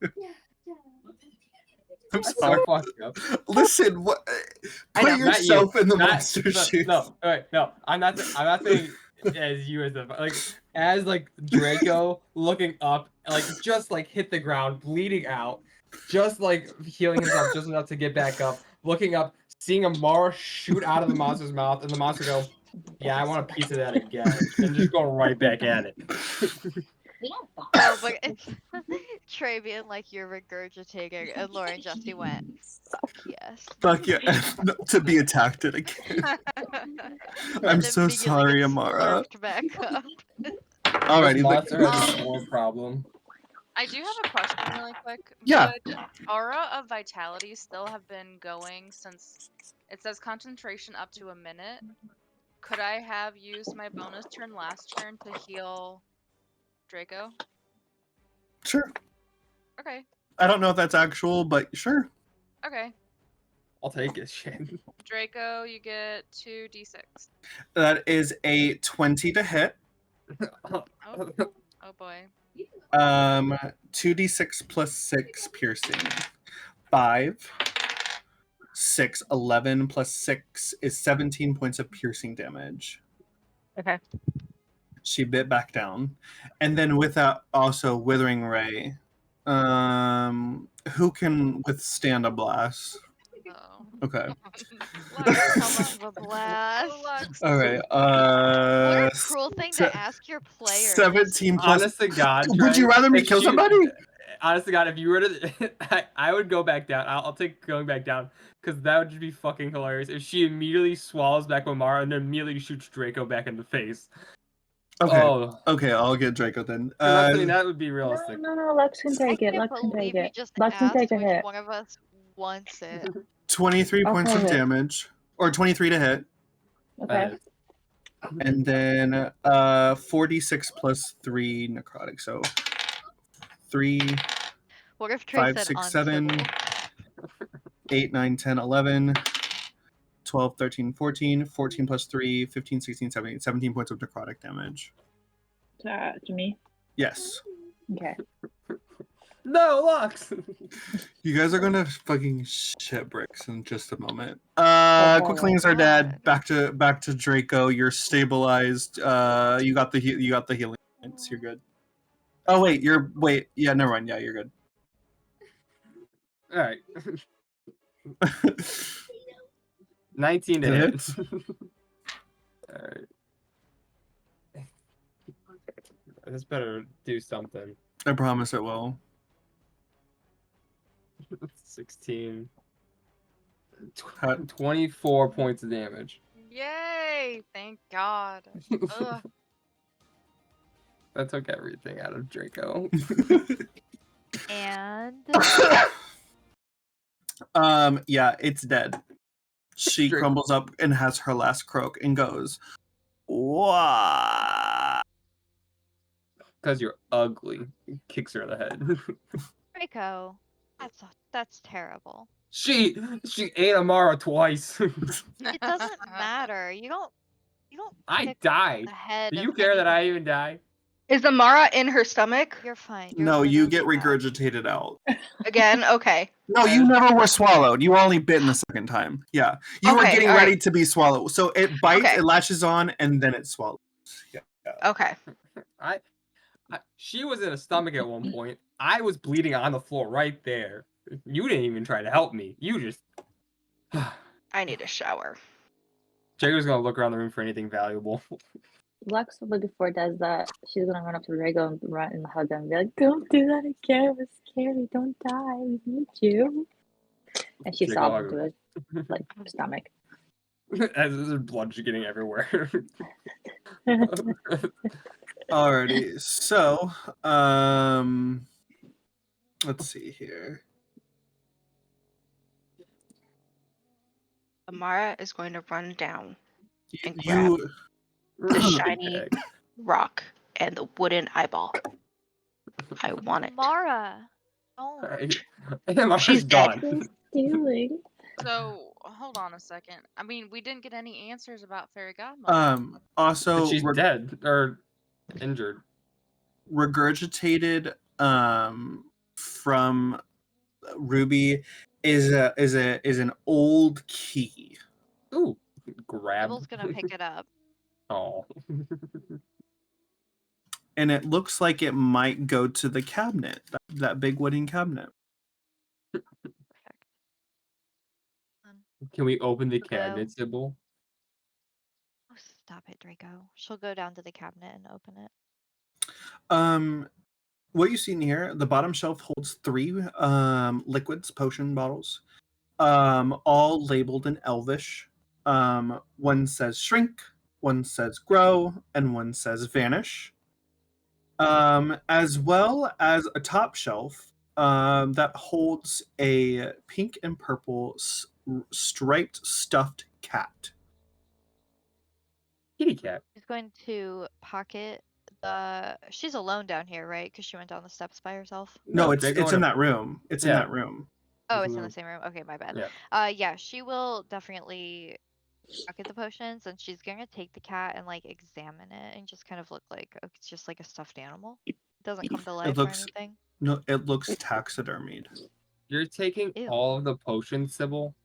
I'm That's sorry. so fucked up. Listen, what? I Put know. Not yourself in the Not- monster's shoes. No, alright, no. I'm not saying as you as the like as like Draco looking up, like just like hit the ground, bleeding out, just like healing himself just enough to get back up, looking up, seeing Amara shoot out of the monster's mouth, and the monster go, "Yeah, I want a piece of that again," and just go right back at it. Oh, but it's Trey being like you're regurgitating, and Laura and Justy went, "Fuck yes." Fuck yeah, to be attacked it again. I'm And so immediately sorry, gets Amara. slurped back up. Alrighty, This monster has a Um, sword problem. I do have a question really quick. Yeah. Would Aura of Vitality still have been going since it says concentration up to a minute? Could I have used my bonus turn last turn to heal Draco? Sure. Okay. I don't know if that's actual, but sure. Okay. I'll take it, shit. Draco, you get 2d6. That is a 20 to hit. Oh boy. 2d6 plus 6 piercing. 5, 6, 11 plus 6 is 17 points of piercing damage. Okay. She bit back down. And then with that also Withering Ray. Who can withstand a blast? Oh. Okay. Lux. Come on, the blast. Lux. Alright. What a cruel thing se- to ask your players. 17 plus. Honest to God, Would you Trey, rather me if kill she- somebody? Honest to God, if you were to, I would go back down. I'll take going back down because that would just be fucking hilarious. If she immediately swallows back Amara and then immediately shoots Draco back in the face. Okay. Oh, Okay, I'll get Draco then. I mean, that would be realistic. No, Lex can I take it. can't Lex can believe take you it. just Lex can asked take a which hit. one of us wants it. 23 points of Okay. damage. Or 23 to hit. Okay. And then 46 plus 3 necrotic. So 3, What if Trey 5, said 6, 7, uncivil? 8, 9, 10, 11, 12, 13, 14, 14 plus 3, 15, 16, 17, 17 points of necrotic damage. To me. Yes. Okay. No, Lux. You guys are gonna fucking shit bricks in just a moment. Okay. Quicklings are dead. God. Back to Draco. You're stabilized. You got the healing points. You're good. Oh wait, yeah, never mind. Yeah, you're good. All right. 19 to hit. All right. This better do something. I promise it will. 16. 24 points of damage. Yay! Thank God. Ugh. That took everything out of Draco. And Yeah, it's dead. She Drink. crumbles up and has her last croak and goes, "What?" Because you're ugly. Kicks her in the head. Draco, that's terrible. She ate Amara twice. It doesn't matter. You don't I pick died. the head Do of you care that I anything. even die? Is Amara in her stomach? You're fine. No, You're you gonna get be back. regurgitated out. Again? Okay. No, you never were swallowed. You were only bitten the second time. Yeah. You were Okay, getting all ready right. to be swallowed. So it bites, Okay. it latches on, and then it swallows. Yeah. Okay. She was in a stomach at one point. I was bleeding on the floor right there. You didn't even try to help me. You just. I need a shower. Jagger's gonna look around the room for anything valuable. Lux, before it does that, she's gonna run up to Drago and run and hug him and be like, "Don't do that again. It was scary. Don't die. We need you." And she Jago sobs hug into her. his like stomach. As there's blood just getting everywhere. Alrighty. So, let's see here. Amara is going to run down and grab You the Big shiny bag. rock and the wooden eyeball. I want it. Mara. Oh. Amara's She's dead. gone. They're stealing. So hold on a second. I mean, we didn't get any answers about Fairy Godmother. also But she's dead or injured. regurgitated from Ruby is an old key. Ooh, grab. Sybil's gonna pick it up. Oh. And it looks like it might go to the cabinet, that big wooden cabinet. Perfect. Can we open the She'll go- cabinet, Sybil? Oh, stop it, Draco. She'll go down to the cabinet and open it. What you see in here, the bottom shelf holds 3 liquids, potion bottles, all labeled in Elvish. One says shrink, one says grow, and one says vanish. As well as a top shelf that holds a pink and purple striped stuffed cat. Kitty cat. She's going to pocket the. She's alone down here, right? Because she went down the steps by herself. No, it's Draco in and that room. It's in Yeah. that room. Oh, it's in the same room. Okay, my bad. Yeah. Yeah, she will definitely pocket the potions, and she's gonna take the cat and like examine it and just kind of look like it's just like a stuffed animal. It doesn't come to life or looks- anything. No, it looks taxidermied. You're taking Ew. all of the potions, Sybil?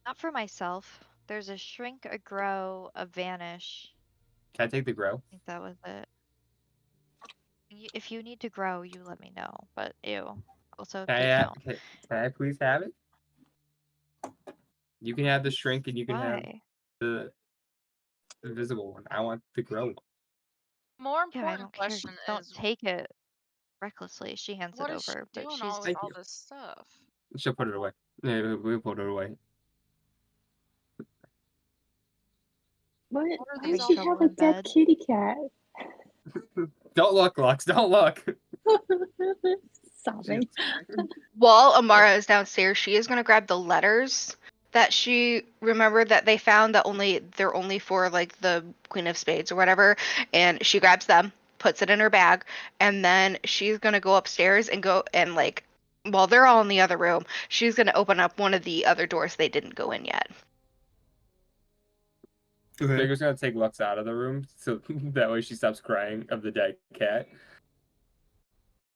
Not for myself. There's a shrink, a grow, a vanish. Can I take the grow? I think that was it. If you need to grow, you let me know. But ew. Also, Can kitty I, count. can I please have it? You can have the shrink and you can have Why? the invisible one. I want the grow one. More Yeah, I important don't care. question Don't is, take it recklessly. She hands what it is she over, but doing she's with Thank all you. this stuff? She'll put it away. Yeah, we'll put it away. What? What are Why these does all she trouble have a in dead bed. kitty cat? Don't look, Lux. Don't look. Sobbing. While Amara is downstairs, she is going to grab the letters that she remembered that they found that they're only for like the Queen of Spades or whatever, and she grabs them, puts it in her bag, and then she's going to go upstairs and go and like while they're all in the other room, she's going to open up one of the other doors they didn't go in yet. Okay. Jaco's gonna take Lux out of the room so that way she stops crying of the dead cat.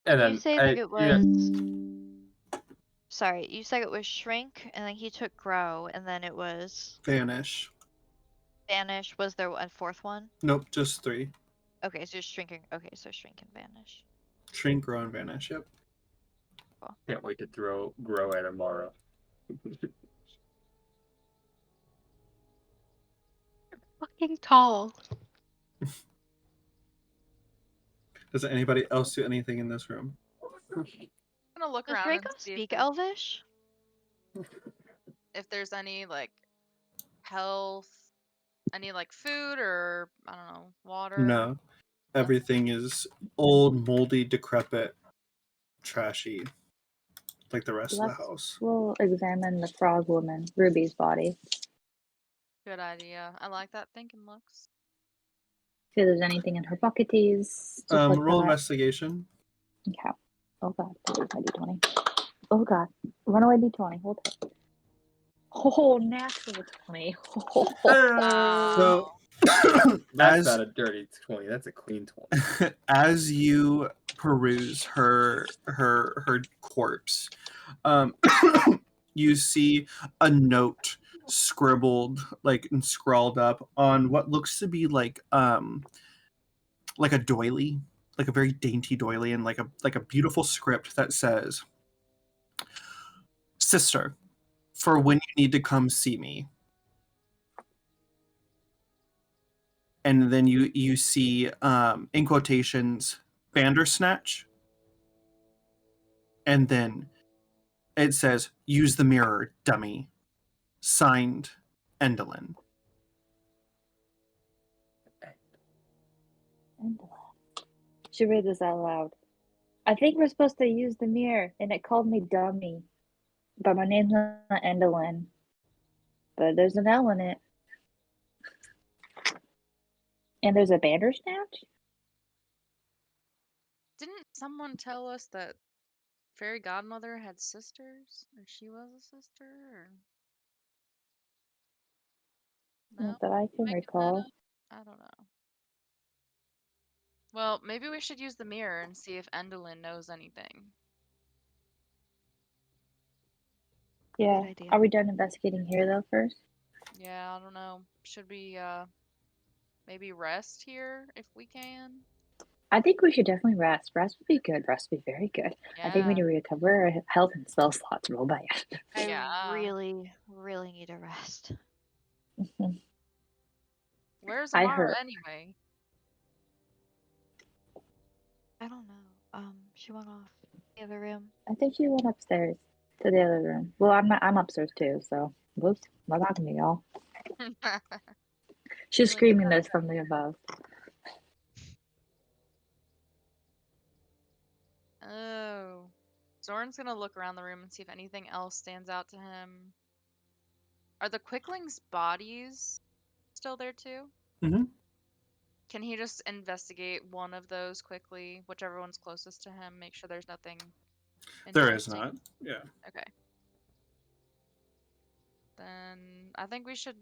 And then You say that it was. Sorry, you said it was shrink, and then he took grow, and then it was Vanish. vanish. Was there a fourth one? Nope, just 3. Okay, so shrinking. Okay, so shrink and vanish. Shrink, grow, and vanish. Yep. can't wait to grow at Amara. Fucking tall. Does anybody else do anything in this room? I'm gonna look Does around Draco and see speak Elvish? if there's any like health, any like food or I don't know, water. No. Everything is old, moldy, decrepit, trashy. like the rest of the Let's house. we'll examine the frog woman, Ruby's body. Good idea. I like that thinking, looks. See if there's anything in her bucketies, stuff like Roll that. investigation. Okay. Oh god, this is my d20. Oh god. Runaway d20, hold it. Oh, natural 20. So That's as not a dirty 20. That's a clean 20. as you peruse her corpse, um, you see a note scribbled like and scrawled up on what looks to be like a doily, like a very dainty doily, and like a beautiful script that says, "Sister, for when you need to come see me." And then you see in quotations Bandersnatch, and then it says, "Use the mirror, dummy." Signed, Endelin. Should read this out loud. I think we're supposed to use the mirror, and it called me dummy. But my name's not Endelin. But there's an L in it. And there's a Bandersnatch? Didn't someone tell us that Fairy Godmother had sisters? Or she was a sister? Or... No? Not that I can Making that recall. up? I don't know. Well, maybe we should use the mirror and see if Endelin knows anything. Yeah. Good idea. Are we done investigating here, though, first? Yeah, I don't know. Should we maybe rest here if we can? I think we should definitely rest. Rest would be good. Rest would be very good. I think we Yeah. need to recover our health and spell slots real bad. I Yeah. really, really need a rest. Where's I Amara heard. anyway? I don't know. She went off the other room. I think she went upstairs to the other room. Well, I'm upstairs too, so whoops. Not talking to y'all. She's Feeling screaming good. this from the above. Oh. Zoran's gonna look around the room and see if anything else stands out to him. Are the Quicklings' bodies still there too? Mm-hmm. Can he just investigate one of those quickly, whichever one's closest to him, make sure there's nothing There is interesting? not. Yeah. Okay. Then I think we should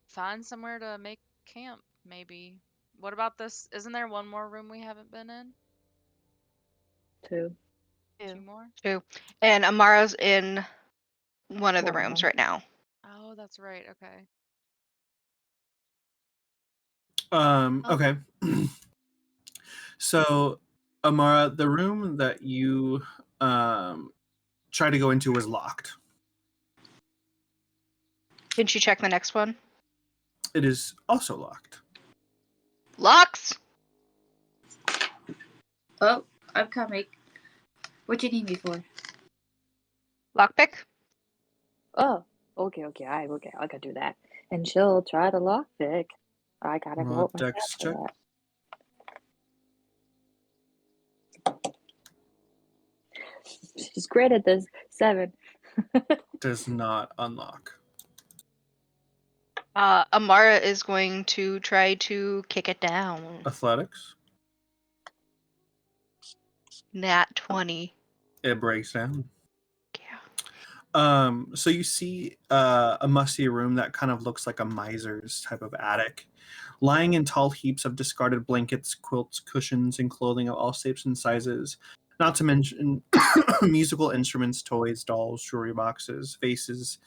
find somewhere to make camp, maybe. What about this? Isn't there one more room we haven't been in? Too. Two Ew. more? Two. And Amara's in one of the One of rooms them. right now. Oh, that's right. Okay. Okay. So, Amara, the room that you tried to go into was locked. Can she check the next one? It is also locked. Locks! Oh, I'm coming. What you need me for? Lockpick? Oh, okay, I can do that. And she'll try to lockpick. I gotta Roll roll a dex check. for that. She's great at this. 7. Does not unlock. Amara is going to try to kick it down. Athletics. Nat 20. It breaks down. Yeah. So you see a musty room that kind of looks like a miser's type of attic. Lying in tall heaps of discarded blankets, quilts, cushions, and clothing of all shapes and sizes. Not to mention musical instruments, toys, dolls, jewelry boxes, vases,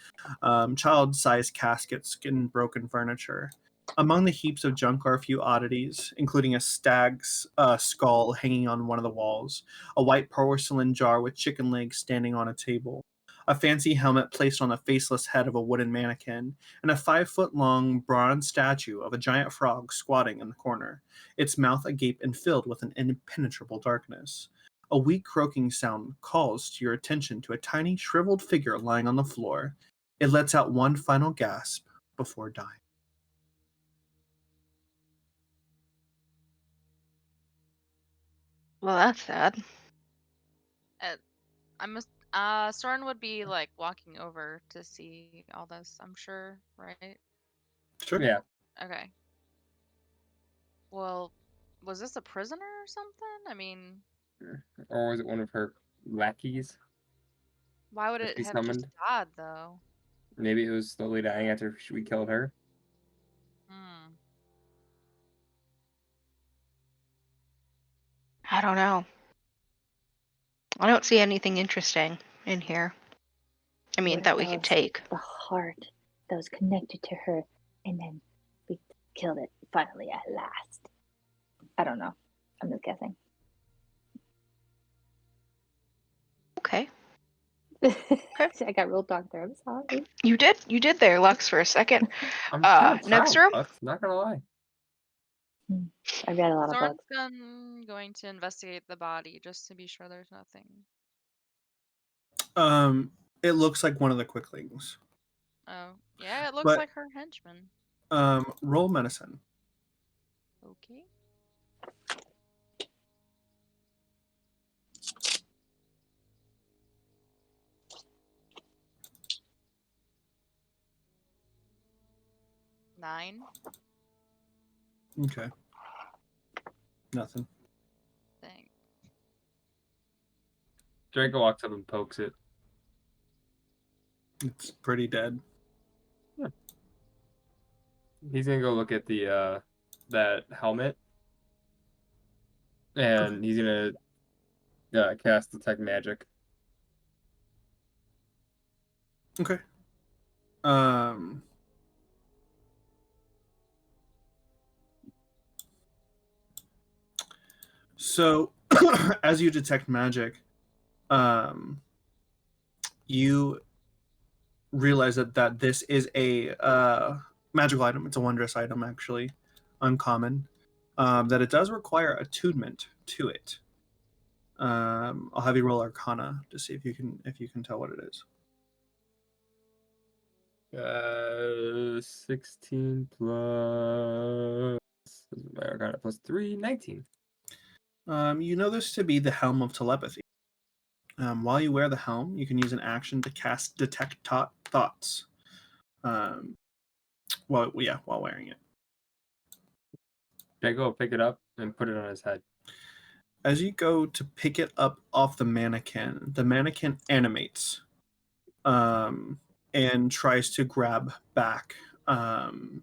child-sized caskets, and broken furniture. Among the heaps of junk are a few oddities, including a stag's skull hanging on one of the walls, a white porcelain jar with chicken legs standing on a table, a fancy helmet placed on the faceless head of a wooden mannequin, and a 5-foot-long bronze statue of a giant frog squatting in the corner, its mouth agape and filled with an impenetrable darkness. A weak croaking sound calls to your attention to a tiny, shriveled figure lying on the floor. It lets out one final gasp before dying. Well, that's sad. Soren would be like walking over to see all this, I'm sure, right? Sure. Yeah. Okay. Well, was this a prisoner or something? I mean, Or was it one of her lackeys? why would If it we have just summoned? died though? Maybe it was slowly dying after we killed her. Hmm. I don't know. I don't see anything interesting in here. I mean, What that if we that could was take. the heart that was connected to her, and then we killed it finally at last? I don't know. I'm just guessing. Okay. I got real dark there. I'm sorry. You did there, Lux, for a second. I'm kind of Next proud, room. Lux, not gonna lie. I read a lot of Soren's books. going to investigate the body just to be sure there's nothing. It looks like one of the quicklings. Oh, yeah, it looks But- like her henchman. Roll medicine. Okay. Nine. Okay. Nothing. Dang. Draco walks up and pokes it. It's pretty dead. He's gonna go look at the that helmet, and he's gonna cast detect magic. Okay. So as you detect magic, you realize that this is a magical item. It's a wondrous item, actually, uncommon. That it does require attunement to it. I'll have you roll Arcana to see if you can tell what it is. 16 plus my Arcana plus 3, 19. You know this to be the Helm of Telepathy. While you wear the helm, you can use an action to cast Detect Thoughts. While wearing it. Draco will pick it up and put it on his head. As you go to pick it up off the mannequin animates, and tries to grab back the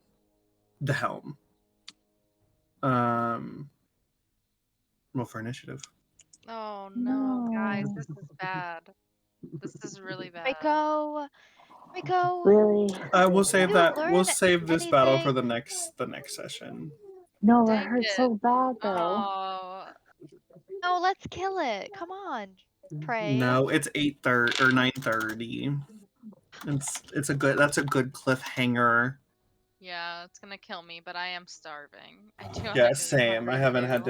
helm. Roll for initiative. Oh no, guys, this is bad. This is really bad. Rico, Really? We'll save you that. We'll learn save this battle for anything? the next session. No, it Dang hurts it. so bad though. Oh, No, let's kill it. Come on, Pray. No, it's 8:30 or 9:30. That's a good cliffhanger. yeah, it's gonna kill me, but I am starving. I do have Yeah, to go same. I to haven't had review.